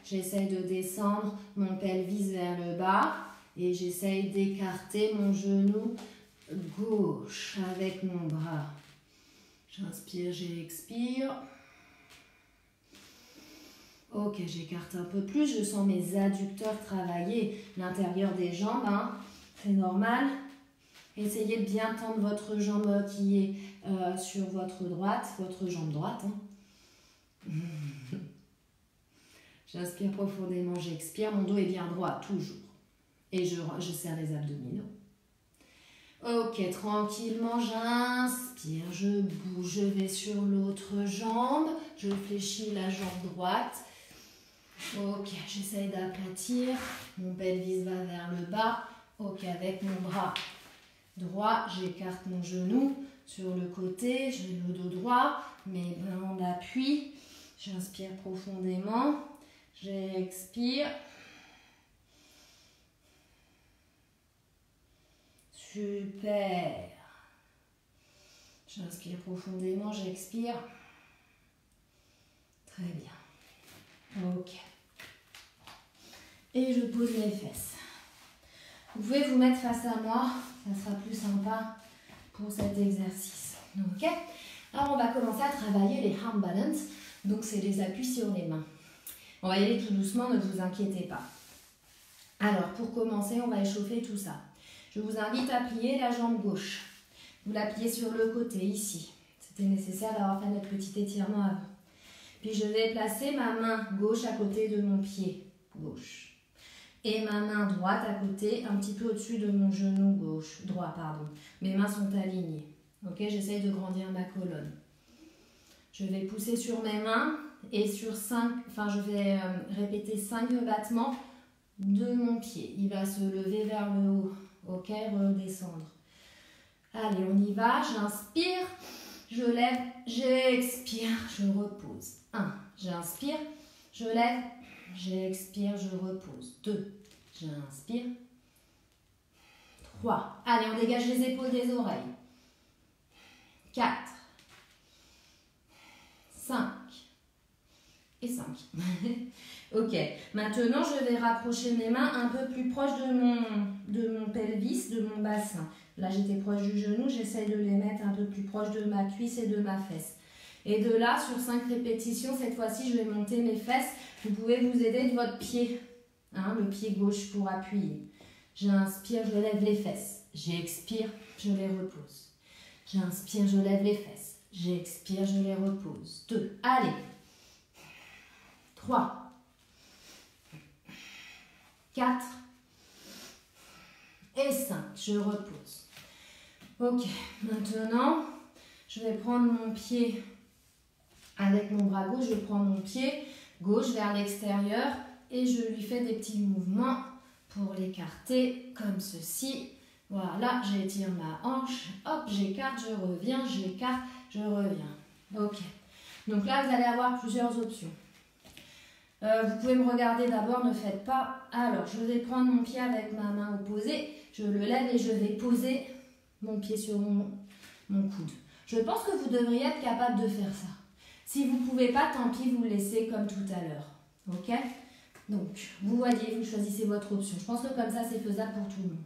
A: j'essaye de descendre mon pelvis vers le bas. Et j'essaye d'écarter mon genou gauche avec mon bras. J'inspire, j'expire. Ok, j'écarte un peu plus. Je sens mes adducteurs travailler l'intérieur des jambes. Hein. C'est normal. Essayez de bien tendre votre jambe qui est sur votre droite, votre jambe droite. Hein. J'inspire profondément, j'expire. Mon dos est bien droit, toujours. Et je serre les abdominaux. Ok, tranquillement, j'inspire, je bouge, je vais sur l'autre jambe, je fléchis la jambe droite. Ok, j'essaye d'aplatir, mon pelvis va vers le bas. Ok, avec mon bras droit, j'écarte mon genou sur le côté, j'ai le dos droit, mes mains en appui. J'inspire profondément, j'expire. Super. J'inspire profondément, j'expire. Très bien. Ok. Et je pose les fesses. Vous pouvez vous mettre face à moi, ça sera plus sympa pour cet exercice. Ok. Alors on va commencer à travailler les arm balance. Donc c'est les appuis sur les mains. On va y aller tout doucement, ne vous inquiétez pas. Alors pour commencer, on va échauffer tout ça. Je vous invite à plier la jambe gauche. Vous la pliez sur le côté, ici. C'était nécessaire d'avoir fait notre petit étirement avant. Puis je vais placer ma main gauche à côté de mon pied gauche. Et ma main droite à côté, un petit peu au-dessus de mon genou droit, pardon. Mes mains sont alignées. Ok, j'essaye de grandir ma colonne. Je vais pousser sur mes mains et sur 5, je vais répéter 5 battements de mon pied. Il va se lever vers le haut. Ok, redescendre. Allez, on y va. J'inspire, je lève, j'expire, je repose. 1, j'inspire, je lève, j'expire, je repose. 2, j'inspire. 3. Allez, on dégage les épaules des oreilles. 4. 5. Et 5. Ok. Maintenant, je vais rapprocher mes mains un peu plus proches de mon pelvis, de mon bassin. Là, j'étais proche du genou. J'essaye de les mettre un peu plus proche de ma cuisse et de ma fesse. Et de là, sur 5 répétitions, cette fois-ci, je vais monter mes fesses. Vous pouvez vous aider de votre pied, hein, le pied gauche pour appuyer. J'inspire, je lève les fesses. J'expire, je les repose. J'inspire, je lève les fesses. J'expire, je les repose. 2. Allez. 3. 4. Et 5. Je repose. Ok. Maintenant, je vais prendre mon pied avec mon bras gauche. Je prends mon pied gauche vers l'extérieur et je lui fais des petits mouvements pour l'écarter comme ceci. Voilà, j'étire ma hanche, hop, j'écarte, je reviens, j'écarte, je reviens. Ok. Donc là, vous allez avoir plusieurs options. Vous pouvez me regarder d'abord, ne faites pas. Alors, je vais prendre mon pied avec ma main opposée, je le lève et je vais poser mon pied sur mon coude. Je pense que vous devriez être capable de faire ça. Si vous ne pouvez pas, tant pis, vous le laissez comme tout à l'heure. Ok? Donc, vous voyez, vous choisissez votre option. Je pense que comme ça, c'est faisable pour tout le monde.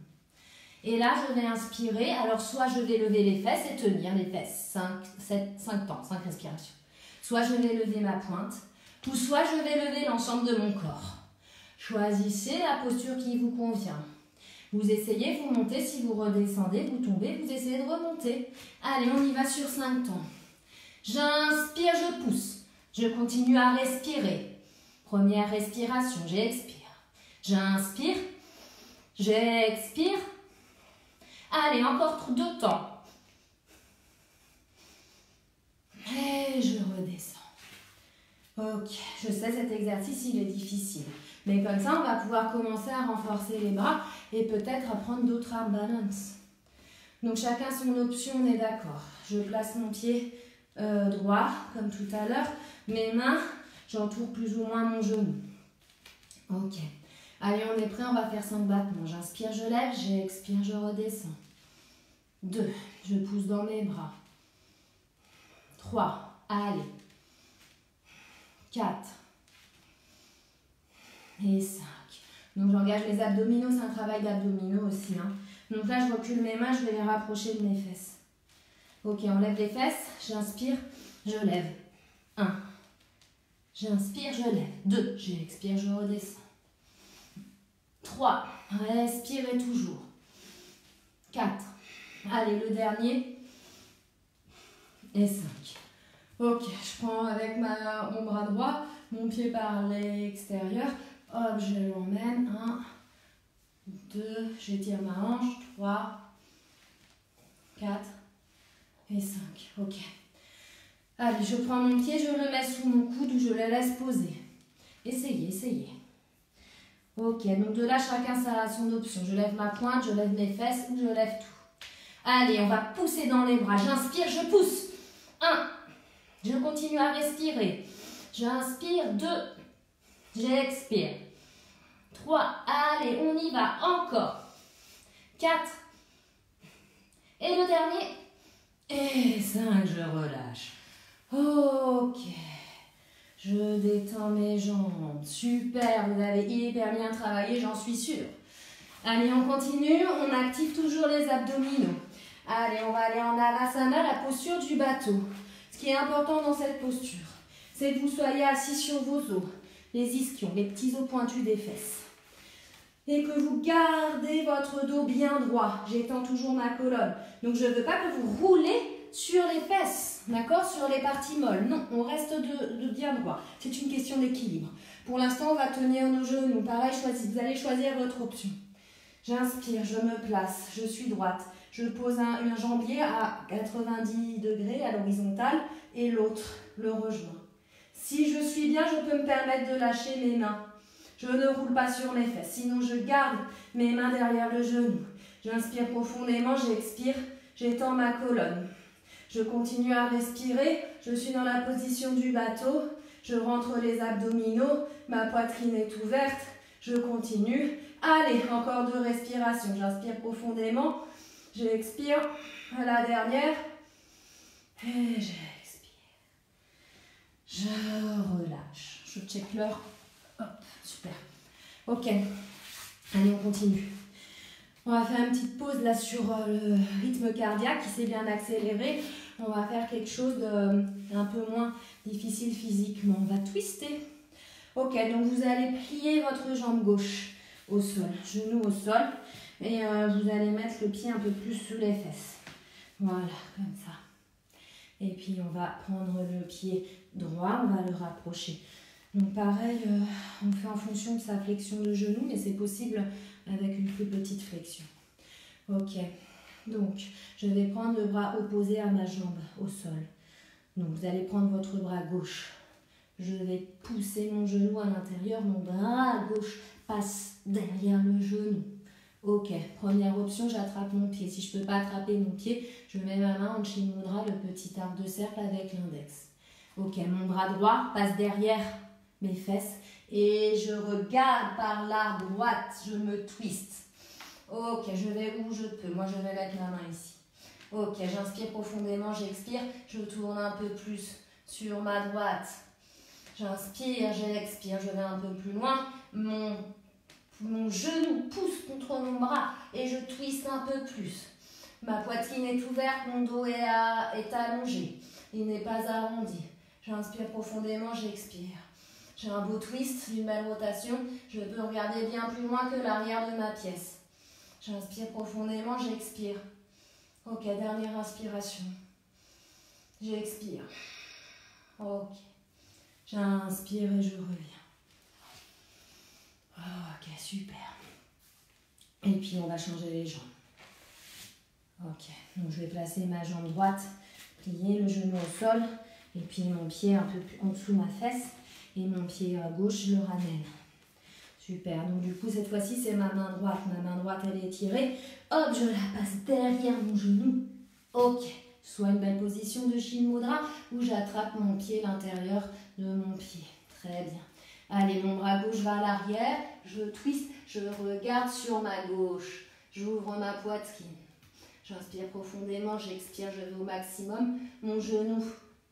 A: Et là, je vais inspirer. Alors, soit je vais lever les fesses et tenir les fesses. 5 temps, 5 respirations. Soit je vais lever ma pointe. Ou soit je vais lever l'ensemble de mon corps. Choisissez la posture qui vous convient. Vous essayez, vous montez. Si vous redescendez, vous tombez, vous essayez de remonter. Allez, on y va sur 5 temps. J'inspire, je pousse. Je continue à respirer. Première respiration, j'expire. J'inspire, j'expire. Allez, encore 2 temps. Et je redescends. Ok, je sais, cet exercice, il est difficile. Mais comme ça, on va pouvoir commencer à renforcer les bras et peut-être apprendre d'autres arm balance. Donc, chacun son option, on est d'accord. Je place mon pied droit, comme tout à l'heure. Mes mains, j'entoure plus ou moins mon genou. Ok. Allez, on est prêt, on va faire 5 battements. J'inspire, je lève, j'expire, je redescends. 2, je pousse dans mes bras. 3, allez. 4 et 5. Donc j'engage les abdominaux, c'est un travail d'abdominaux aussi. Hein. Donc là, je recule mes mains, je vais les rapprocher de mes fesses. Ok, on lève les fesses, j'inspire, je lève. 1. J'inspire, je lève. 2, j'expire, je redescends. 3, respirez toujours. 4, allez, le dernier. Et 5. Ok, je prends avec mon bras droit, mon pied par l'extérieur. Hop, je l'emmène. 1, 2, j'étire ma hanche. 3, 4 et 5. Ok. Allez, je prends mon pied, je le mets sous mon coude ou je le laisse poser. Essayez, essayez. Ok, donc de là, chacun a son option. Je lève ma pointe, je lève mes fesses ou je lève tout. Allez, on va pousser dans les bras. J'inspire, je pousse. 1. Je continue à respirer. J'inspire, 2. J'expire. 3. Allez, on y va. Encore. 4. Et le dernier. Et 5. Je relâche. Ok. Je détends mes jambes. Super, vous avez hyper bien travaillé, j'en suis sûre. Allez, on continue. On active toujours les abdominaux. Allez, on va aller en Alasana, la posture du bateau. Ce qui est important dans cette posture, c'est que vous soyez assis sur vos os, les ischions, les petits os pointus des fesses. Et que vous gardez votre dos bien droit. J'étends toujours ma colonne. Donc, je ne veux pas que vous roulez sur les fesses, d'accord, sur les parties molles. Non, on reste de bien droit. C'est une question d'équilibre. Pour l'instant, on va tenir nos genoux. Pareil, vous allez choisir votre option. J'inspire, je me place, je suis droite. Je pose un jambier à 90 degrés à l'horizontale et l'autre le rejoint. Si je suis bien, je peux me permettre de lâcher mes mains. Je ne roule pas sur mes fesses, sinon je garde mes mains derrière le genou. J'inspire profondément, j'expire, j'étends ma colonne. Je continue à respirer, je suis dans la position du bateau, je rentre les abdominaux, ma poitrine est ouverte, je continue. Allez, encore 2 respirations. J'inspire profondément. J'expire. La dernière. Et j'expire. Je relâche. Je check l'heure. Hop, super. Ok. Allez, on continue. On va faire une petite pause là sur le rythme cardiaque qui s'est bien accéléré. On va faire quelque chose d'un peu moins difficile physiquement. On va twister. Ok, donc vous allez plier votre jambe gauche au sol, genou au sol. Et vous allez mettre le pied un peu plus sous les fesses. Voilà, comme ça. Et puis on va prendre le pied droit, on va le rapprocher. Donc pareil, on fait en fonction de sa flexion de genou, mais c'est possible avec une plus petite flexion. Ok, donc je vais prendre le bras opposé à ma jambe au sol. Donc vous allez prendre votre bras gauche. Je vais pousser mon genou à l'intérieur, mon bras gauche passe derrière le genou. Ok, première option, j'attrape mon pied. Si je ne peux pas attraper mon pied, je mets ma main en Chin Mudra, le petit arc de cercle avec l'index. Ok, mon bras droit passe derrière mes fesses et je regarde par la droite, je me twiste. Ok, je vais où je peux. Moi, je vais mettre ma main ici. Ok, j'inspire profondément, j'expire. Je tourne un peu plus sur ma droite. J'inspire, j'expire, je vais un peu plus loin. Mon genou pousse contre mon bras et je twiste un peu plus. Ma poitrine est ouverte, mon dos est allongé. Il n'est pas arrondi. J'inspire profondément, j'expire. J'ai un beau twist, une belle rotation. Je peux regarder bien plus loin que l'arrière de ma pièce. J'inspire profondément, j'expire. Ok, dernière inspiration. J'expire. Ok. J'inspire et je reviens. Ok, super. Et puis on va changer les jambes. Ok, donc je vais placer ma jambe droite, plier le genou au sol, et puis mon pied un peu plus en dessous de ma fesse, et mon pied à gauche, je le ramène. Super, donc du coup cette fois-ci c'est ma main droite. Ma main droite elle est étirée. Hop, je la passe derrière mon genou. Ok, soit une belle position de Chin Mudra où j'attrape mon pied, l'intérieur de mon pied. Très bien. Allez, mon bras gauche va à l'arrière, je twiste, je regarde sur ma gauche. J'ouvre ma poitrine. J'inspire profondément, j'expire, je vais au maximum. Mon genou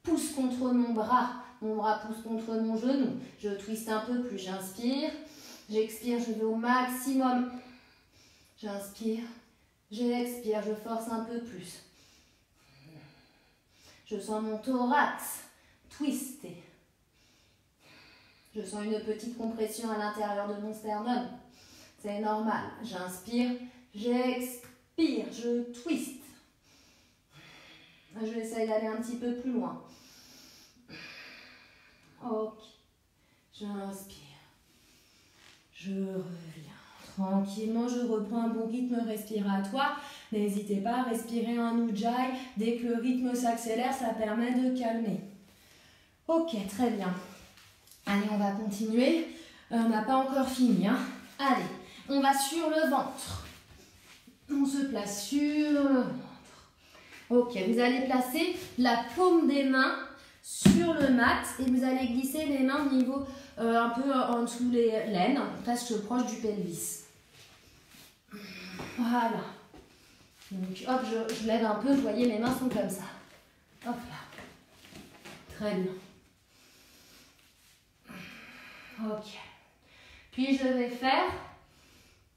A: pousse contre mon bras pousse contre mon genou. Je twiste un peu plus, j'inspire, j'expire, je vais au maximum. J'inspire, j'expire, je force un peu plus. Je sens mon thorax twister. Je sens une petite compression à l'intérieur de mon sternum. C'est normal. J'inspire, j'expire, je twiste. Je vais essayer d'aller un petit peu plus loin. Ok. J'inspire. Je reviens. Tranquillement, je reprends un bon rythme respiratoire. N'hésitez pas à respirer en Ujjayi. Dès que le rythme s'accélère, ça permet de calmer. Ok, très bien. Allez, on va continuer. On n'a pas encore fini. Hein. Allez, on va sur le ventre. On se place sur le ventre. Ok, vous allez placer la paume des mains sur le mat et vous allez glisser les mains au niveau un peu en dessous les l'aine, presque proche du pelvis. Voilà. Donc hop, je lève un peu, vous voyez, mes mains sont comme ça. Hop là. Très bien. Ok. Puis je vais faire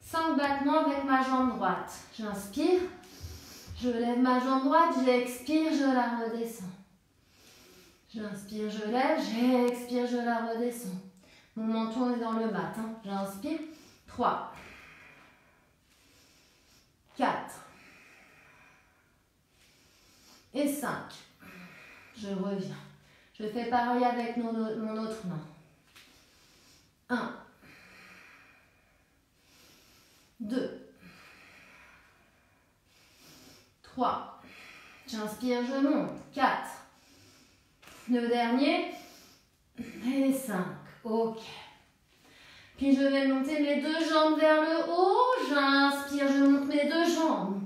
A: 5 battements avec ma jambe droite. J'inspire, je lève ma jambe droite, j'expire, je la redescends. J'inspire, je lève, j'expire, je la redescends. Mon menton est dans le mat. Hein. J'inspire. 3, 4 et 5. Je reviens. Je fais pareil avec mon autre main. 1, 2, 3. J'inspire, je monte. 4. Le dernier. Et 5. Ok. Puis je vais monter mes 2 jambes vers le haut. J'inspire, je monte mes 2 jambes.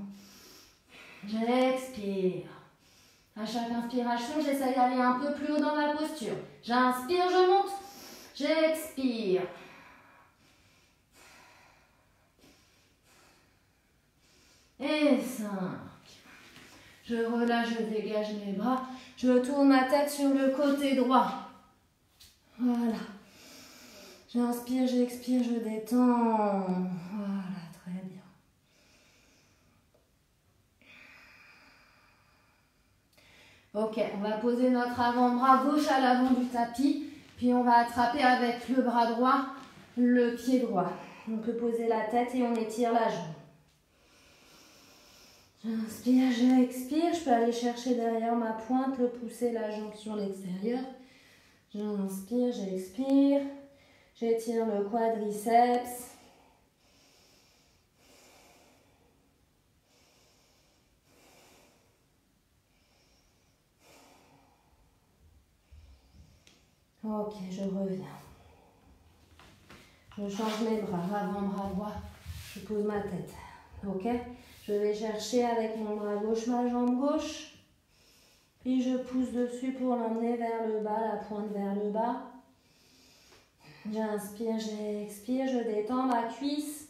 A: J'expire. À chaque inspiration, j'essaie d'aller un peu plus haut dans ma posture. J'inspire, je monte. J'expire. Et 5. Je relâche, je dégage mes bras. Je tourne ma tête sur le côté droit. Voilà. J'inspire, j'expire, je détends. Voilà, très bien. Ok, on va poser notre avant-bras gauche à l'avant du tapis. Puis on va attraper avec le bras droit le pied droit. On peut poser la tête et on étire la jambe. J'inspire, j'expire. Je peux aller chercher derrière ma pointe, le pousser la jambe sur l'extérieur. J'inspire, j'expire. J'étire le quadriceps. Ok, je reviens. Je change mes bras, avant-bras droit. Je pose ma tête. Ok? Je vais chercher avec mon bras gauche ma jambe gauche. Puis je pousse dessus pour l'emmener vers le bas, la pointe vers le bas. J'inspire, j'expire, je détends ma cuisse.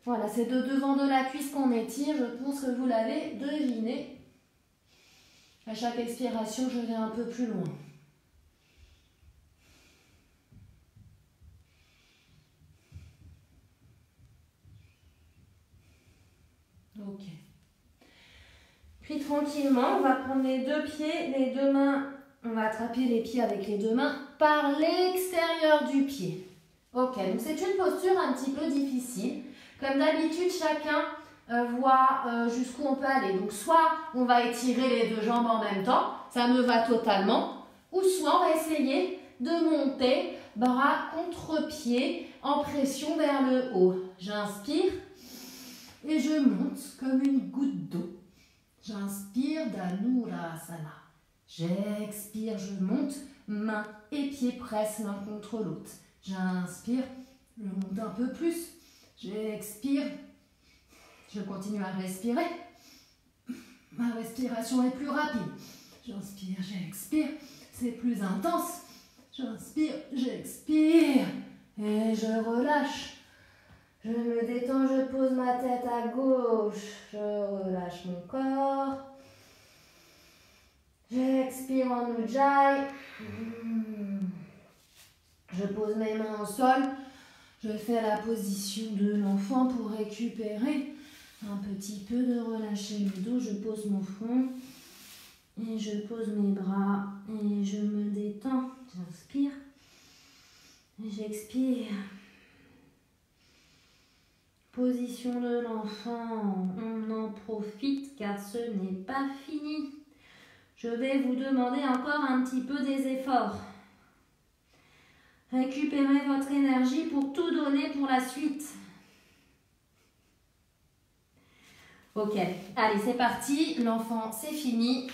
A: Voilà, c'est de devant de la cuisse qu'on étire. Je pense que vous l'avez deviné. À chaque expiration, je vais un peu plus loin. Ok. Puis tranquillement, on va prendre les deux pieds, les deux mains. On va attraper les pieds avec les deux mains par l'extérieur du pied. Ok, donc c'est une posture un petit peu difficile. Comme d'habitude, chacun voit jusqu'où on peut aller. Donc soit on va étirer les deux jambes en même temps, ça me va totalement. Ou soit on va essayer de monter bras contre pied en pression vers le haut. J'inspire et je monte comme une goutte d'eau. J'inspire, Dhanurasana. J'expire, je monte, mains et pieds pressent l'un contre l'autre. J'inspire, je monte un peu plus. J'expire, je continue à respirer. Ma respiration est plus rapide. J'inspire, j'expire, c'est plus intense. J'inspire, j'expire et je relâche. Je me détends, je pose ma tête à gauche. Je relâche mon corps. J'expire en Ujjayi. Je pose mes mains au sol. Je fais la position de l'enfant pour récupérer un petit peu de relâcher le dos. Je pose mon front et je pose mes bras et je me détends. J'inspire et j'expire. Position de l'enfant, on en profite car ce n'est pas fini. Je vais vous demander encore un petit peu des efforts. Récupérez votre énergie pour tout donner pour la suite. Ok, allez c'est parti, l'enfant c'est fini.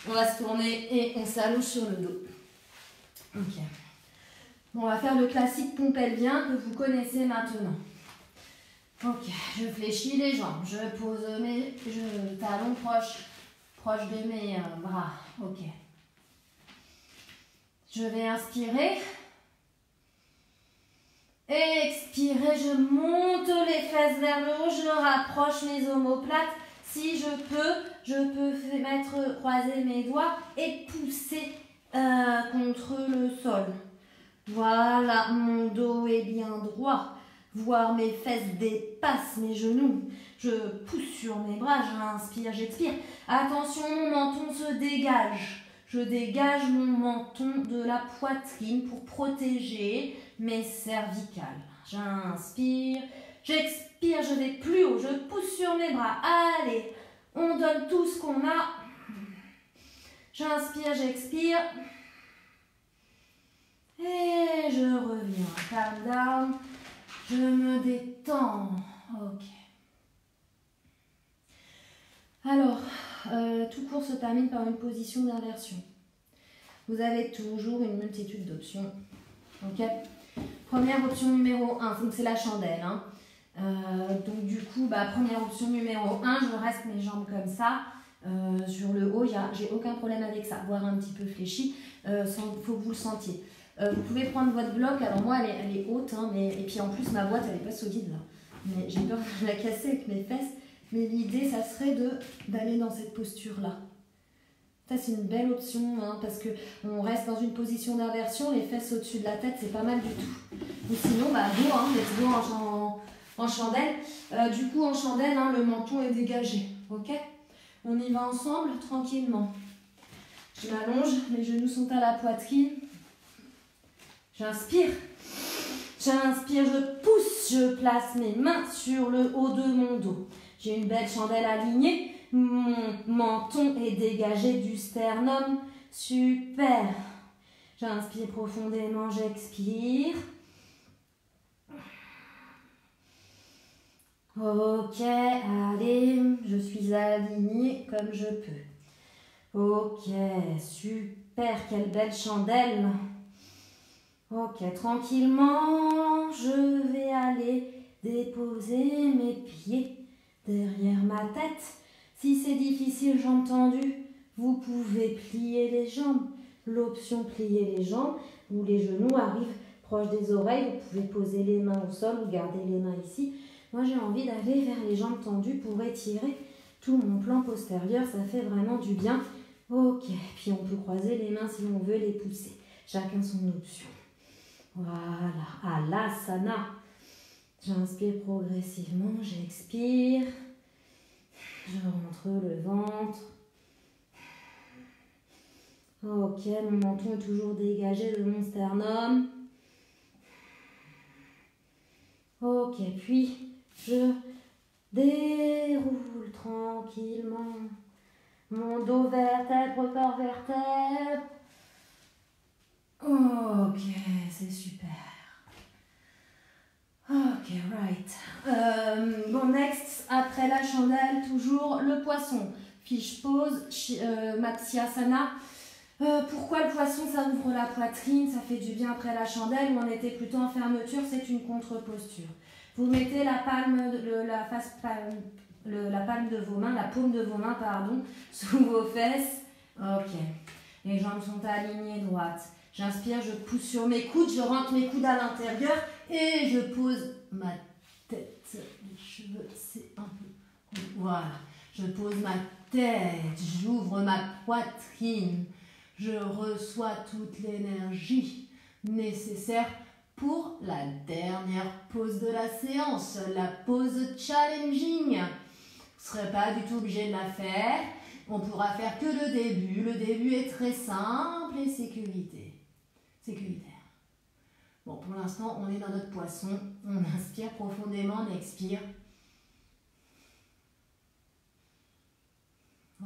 A: On va se tourner et on s'allonge sur le dos. Ok. On va faire le classique pont pelvien que vous connaissez maintenant. Ok, je fléchis les jambes, je pose mes talons proches de mes bras. Ok. Je vais inspirer. Expirer, je monte les fesses vers le haut, je rapproche mes omoplates. Si je peux croiser mes doigts et pousser contre le sol. Voilà, mon dos est bien droit. Voir mes fesses dépassent mes genoux. Je pousse sur mes bras, j'inspire, j'expire. Attention, mon menton se dégage. Je dégage mon menton de la poitrine pour protéger mes cervicales. J'inspire, j'expire, je vais plus haut. Je pousse sur mes bras. Allez, on donne tout ce qu'on a. J'inspire, j'expire. Et je reviens. Calm down. Je me détends. Ok. Alors, tout court se termine par une position d'inversion. Vous avez toujours une multitude d'options. Ok. Première option numéro 1, donc c'est la chandelle. Hein. Donc du coup, première option numéro 1, je reste mes jambes comme ça. Sur le haut, j'ai aucun problème avec ça. Voire un petit peu fléchi, faut que vous le sentiez. Vous pouvez prendre votre bloc. Alors moi, elle est haute, hein, et puis en plus, ma boîte, elle n'est pas solide là. Mais j'ai peur de la casser avec mes fesses. Mais l'idée, ça serait d'aller dans cette posture-là. Ça, c'est une belle option, hein, parce qu'on reste dans une position d'inversion, les fesses au-dessus de la tête, c'est pas mal du tout. Ou sinon, bah, go, hein, let's go en chandelle. Du coup, en chandelle, hein, le menton est dégagé, ok? On y va ensemble, tranquillement. Je m'allonge, mes genoux sont à la poitrine. J'inspire. J'inspire, je pousse, je place mes mains sur le haut de mon dos. J'ai une belle chandelle alignée. Mon menton est dégagé du sternum. Super. J'inspire profondément, j'expire. Ok, allez, je suis alignée comme je peux. Ok, super, quelle belle chandelle. Ok, tranquillement, je vais aller déposer mes pieds derrière ma tête. Si c'est difficile, jambes tendues, vous pouvez plier les jambes. L'option plier les jambes, où les genoux arrivent proches des oreilles, vous pouvez poser les mains au sol ou garder les mains ici. Moi, j'ai envie d'aller vers les jambes tendues pour étirer tout mon plan postérieur. Ça fait vraiment du bien. Ok, puis on peut croiser les mains si on veut les pousser. Chacun son option. Voilà, Alasana. J'inspire progressivement, j'expire. Je rentre le ventre. Ok, mon menton est toujours dégagé de mon sternum. Ok, puis je déroule tranquillement mon dos vertèbre par vertèbre. Ok, c'est super. Ok, right. Bon, next, après la chandelle, toujours le poisson. Fiche pose, Matsyasana. Pourquoi le poisson, ça ouvre la poitrine, ça fait du bien après la chandelle, où on était plutôt en fermeture, c'est une contre-posture. Vous mettez la palme, la palme de vos mains, la paume de vos mains, pardon, sous vos fesses. Ok. Les jambes sont alignées droites. J'inspire, je pousse sur mes coudes, je rentre mes coudes à l'intérieur et je pose ma tête. Les cheveux, c'est un peu... Voilà. Je pose ma tête, j'ouvre ma poitrine. Je reçois toute l'énergie nécessaire pour la dernière pause de la séance, la pause challenging. Vous ne serez pas du tout obligé de la faire. On pourra faire que le début. Le début est très simple et sécuritaire. Bon, pour l'instant, on est dans notre poisson. On inspire profondément, on expire.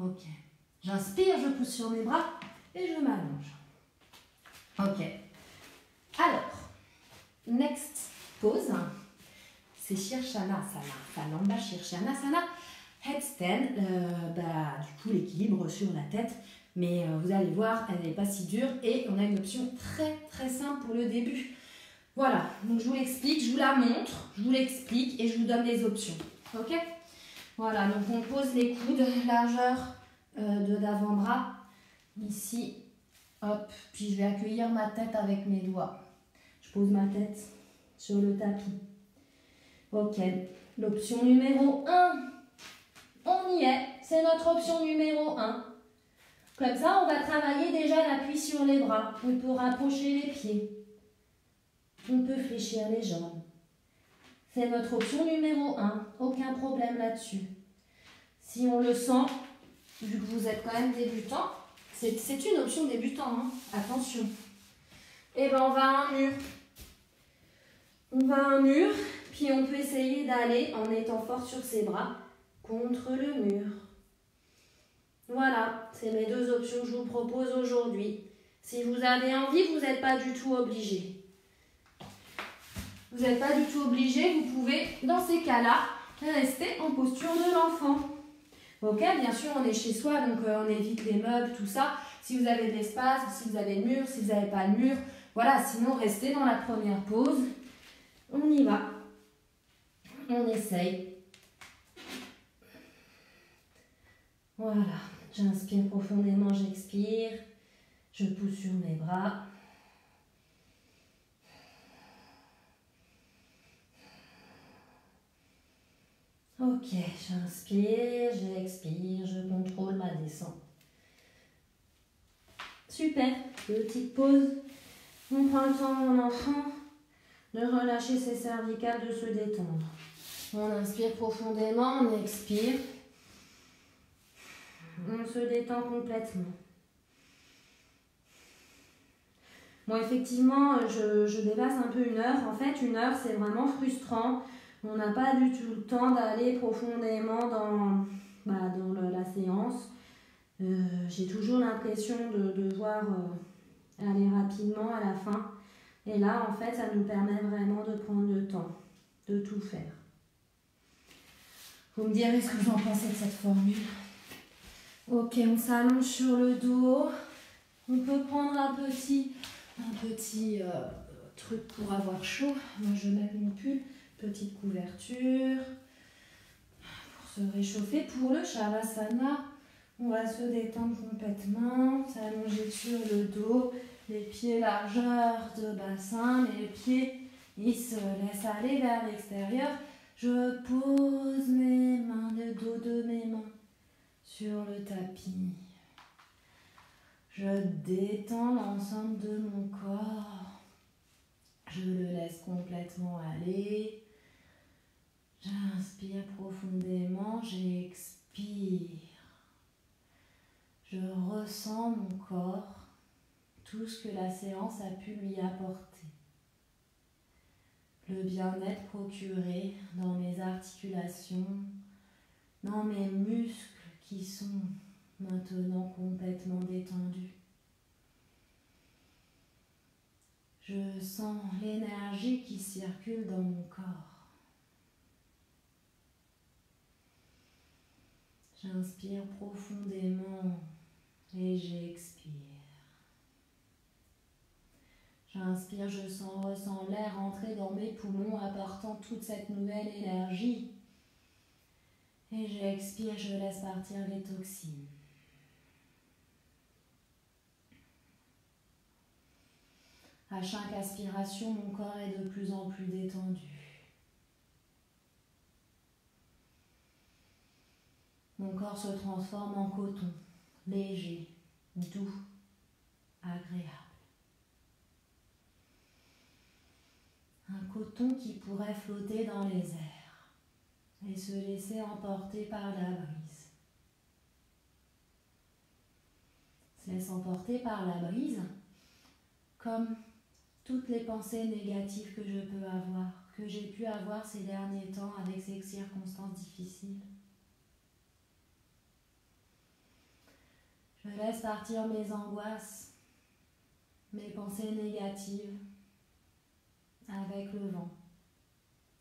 A: Ok. J'inspire, je pousse sur mes bras et je m'allonge. Ok. Alors, next pose, c'est Sirshanasana. Salamba Sirshanasana. Headstand, du coup l'équilibre sur la tête. Mais vous allez voir, elle n'est pas si dure et on a une option très très simple pour le début. Voilà, donc je vous l'explique, je vous la montre, je vous l'explique et je vous donne les options. Ok? Voilà, donc on pose les coudes, largeur de l'avant-bras. Ici, hop, puis je vais accueillir ma tête avec mes doigts. Je pose ma tête sur le tapis. Ok, l'option numéro 1. On y est, c'est notre option numéro 1. Comme ça, on va travailler déjà l'appui sur les bras. On peut rapprocher les pieds. On peut fléchir les jambes. C'est notre option numéro 1. Aucun problème là-dessus. Si on le sent, vu que vous êtes quand même débutant, c'est une option débutant, hein. Attention. Et ben on va à un mur. On va à un mur, puis on peut essayer d'aller en étant fort sur ses bras contre le mur. Voilà, c'est mes deux options que je vous propose aujourd'hui. Si vous avez envie, vous n'êtes pas du tout obligé. Vous n'êtes pas du tout obligé, vous pouvez, dans ces cas-là, rester en posture de l'enfant. Ok, bien sûr, on est chez soi, donc on évite les meubles, tout ça. Si vous avez de l'espace, si vous avez le mur, si vous n'avez pas le mur, voilà, sinon restez dans la première pause. On y va. On essaye. Voilà. J'inspire profondément, j'expire. Je pousse sur mes bras. Ok.
B: j'inspire, j'expire, je contrôle ma descente. Super, petite pause. On prend le temps, mon enfant, de relâcher ses cervicales, de se détendre. On inspire profondément, on expire. On se détend complètement. Bon, effectivement, je dépasse un peu 1 heure. En fait, 1 heure, c'est vraiment frustrant. On n'a pas du tout le temps d'aller profondément dans la séance. J'ai toujours l'impression de devoir aller rapidement à la fin. Et là, en fait, ça nous permet vraiment de prendre le temps de tout faire. Vous me direz ce que vous en pensez de cette formule. Ok, on s'allonge sur le dos. On peut prendre un petit truc pour avoir chaud. Moi, je mets mon pull. Petite couverture pour se réchauffer. Pour le Shavasana, on va se détendre complètement, s'allonger sur le dos, les pieds largeur de bassin, mais les pieds ils se laissent aller vers l'extérieur. Je pose mes mains, le dos de mes mains sur le tapis. Je détends l'ensemble de mon corps. Je le laisse complètement aller. J'inspire profondément, j'expire. Je ressens mon corps, tout ce que la séance a pu lui apporter. Le bien-être procuré dans mes articulations, dans mes muscles qui sont maintenant complètement détendus. Je sens l'énergie qui circule dans mon corps. J'inspire profondément et j'expire. J'inspire, je ressens l'air entrer dans mes poumons, apportant toute cette nouvelle énergie. Et j'expire, je laisse partir les toxines. À chaque aspiration, mon corps est de plus en plus détendu. Mon corps se transforme en coton, léger, doux, agréable. Un coton qui pourrait flotter dans les airs et se laisser emporter par la brise. Se laisse emporter par la brise comme toutes les pensées négatives que je peux avoir, que j'ai pu avoir ces derniers temps avec ces circonstances difficiles. Je laisse partir mes angoisses, mes pensées négatives, avec le vent,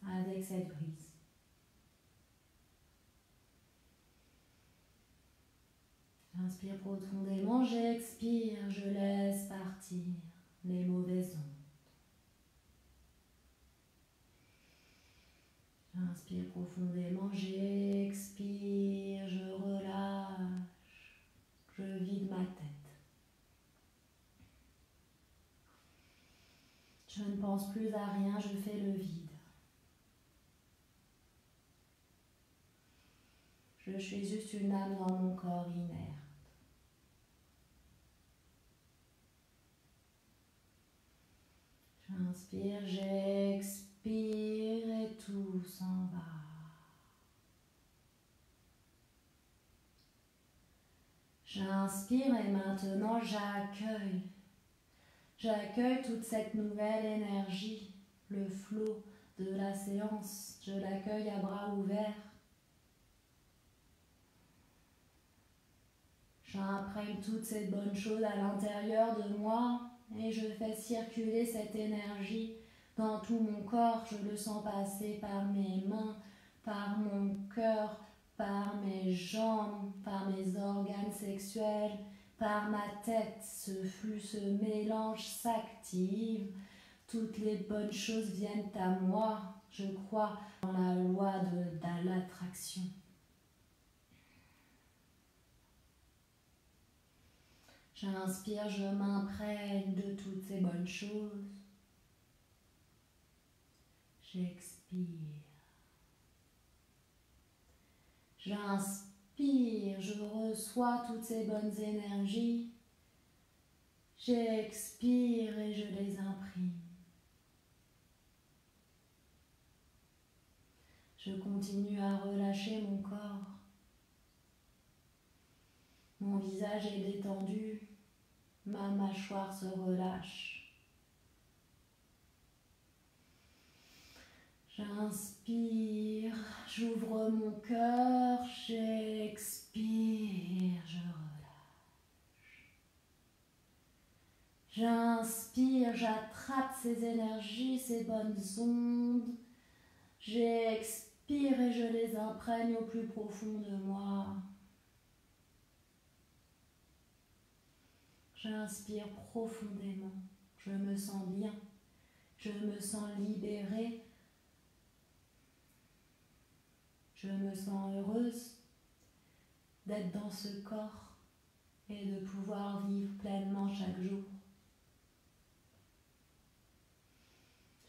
B: avec cette brise. J'inspire profondément, j'expire, je laisse partir les mauvaises ondes. J'inspire profondément, j'expire, je relâche, je vide ma tête. Je ne pense plus à rien, je fais le vide. Je suis juste une âme dans mon corps inerte. J'inspire, j'expire et tout s'en va. J'inspire et maintenant j'accueille. J'accueille toute cette nouvelle énergie, le flot de la séance. Je l'accueille à bras ouverts. J'imprègne toutes ces bonnes choses à l'intérieur de moi et je fais circuler cette énergie dans tout mon corps. Je le sens passer par mes mains, par mon cœur, par mes jambes, par mes organes sexuels, par ma tête. Ce flux se mélange, s'active. Toutes les bonnes choses viennent à moi. Je crois dans la loi de l'attraction. J'inspire, je m'imprègne de toutes ces bonnes choses. J'expire. J'inspire, je reçois toutes ces bonnes énergies. J'expire et je les imprime. Je continue à relâcher mon corps. Mon visage est détendu, ma mâchoire se relâche. J'inspire, j'ouvre mon cœur, j'expire, je relâche. J'inspire, j'attrape ces énergies, ces bonnes ondes. J'expire et je les imprègne au plus profond de moi. J'inspire profondément, je me sens bien, je me sens libérée, je me sens heureuse d'être dans ce corps et de pouvoir vivre pleinement chaque jour.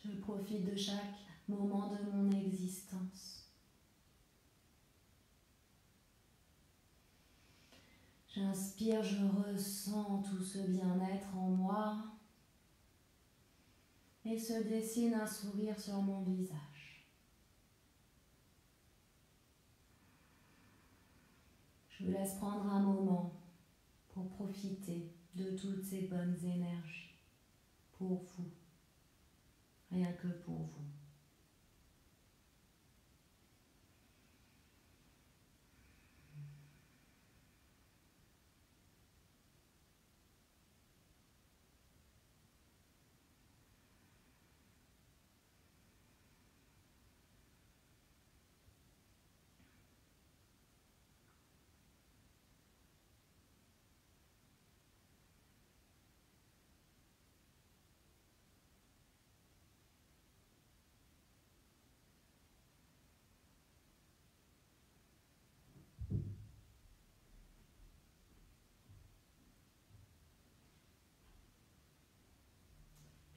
B: Je profite de chaque moment de mon existence. J'inspire, je ressens tout ce bien-être en moi et se dessine un sourire sur mon visage. Je vous laisse prendre un moment pour profiter de toutes ces bonnes énergies pour vous, rien que pour vous.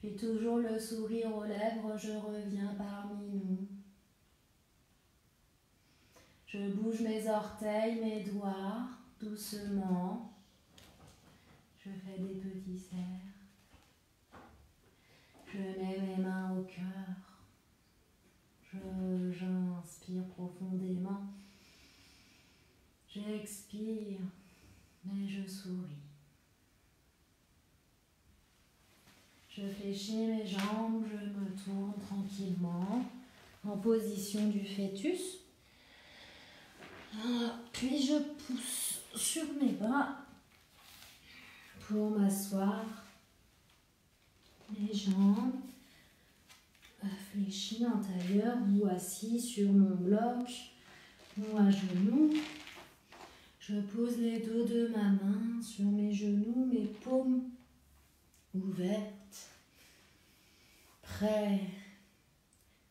B: Puis toujours le sourire aux lèvres, je reviens parmi nous. Je bouge mes orteils, mes doigts, doucement. Je fais des petits cercles. Je mets mes mains au cœur. J'inspire profondément. J'expire, mais je souris. Je fléchis mes jambes, je me tourne tranquillement en position du fœtus. Puis je pousse sur mes bras pour m'asseoir. Les jambes fléchies en tailleur ou assis sur mon bloc ou à genoux. Je pose les dos de ma main sur mes genoux, mes paumes ouvertes, prêts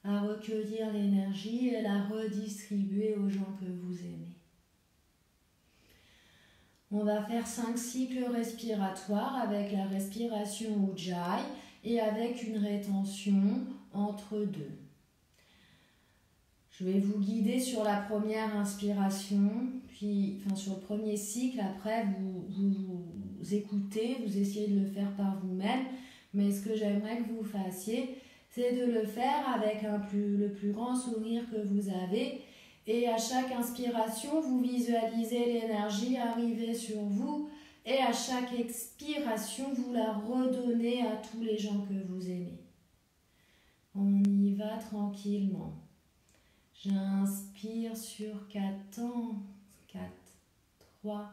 B: à recueillir l'énergie et la redistribuer aux gens que vous aimez. On va faire 5 cycles respiratoires avec la respiration Ujjayi et avec une rétention entre deux. Je vais vous guider sur la première inspiration, puis sur le premier cycle. Après, vous écoutez, vous essayez de le faire par vous-même. Mais ce que j'aimerais que vous fassiez, c'est de le faire avec le plus grand sourire que vous avez. Et à chaque inspiration, vous visualisez l'énergie arriver sur vous. Et à chaque expiration, vous la redonnez à tous les gens que vous aimez. On y va tranquillement. J'inspire sur 4 temps. 4, 3,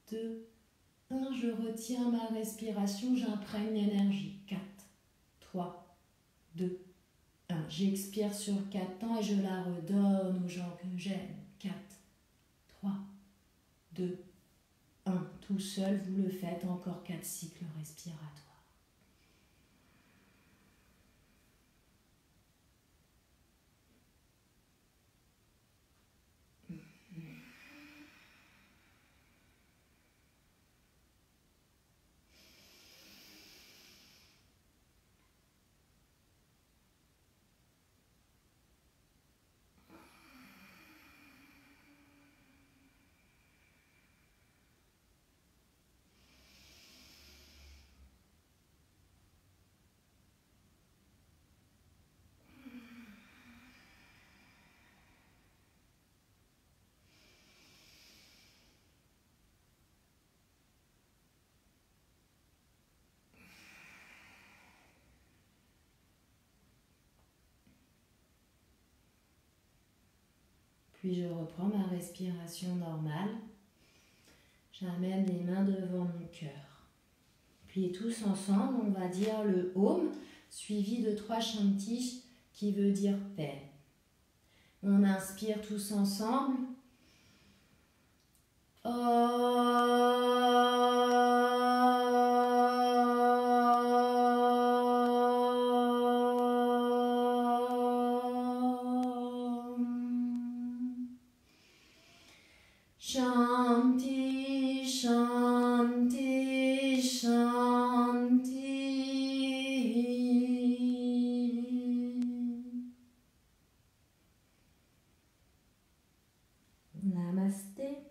B: 2, 1. Je retiens ma respiration, j'imprègne l'énergie. 4, 3, 2, 1. J'expire sur 4 temps et je la redonne aux gens que j'aime. 4, 3, 2, 1. Tout seul, vous le faites encore 4 cycles respiratoires.
A: Puis je reprends ma respiration normale. J'amène les mains devant mon cœur. Puis tous ensemble, on va dire le Om, suivi de 3 Shanti qui veut dire paix. On inspire tous ensemble. Shanti, Shanti, Shanti. Namasté.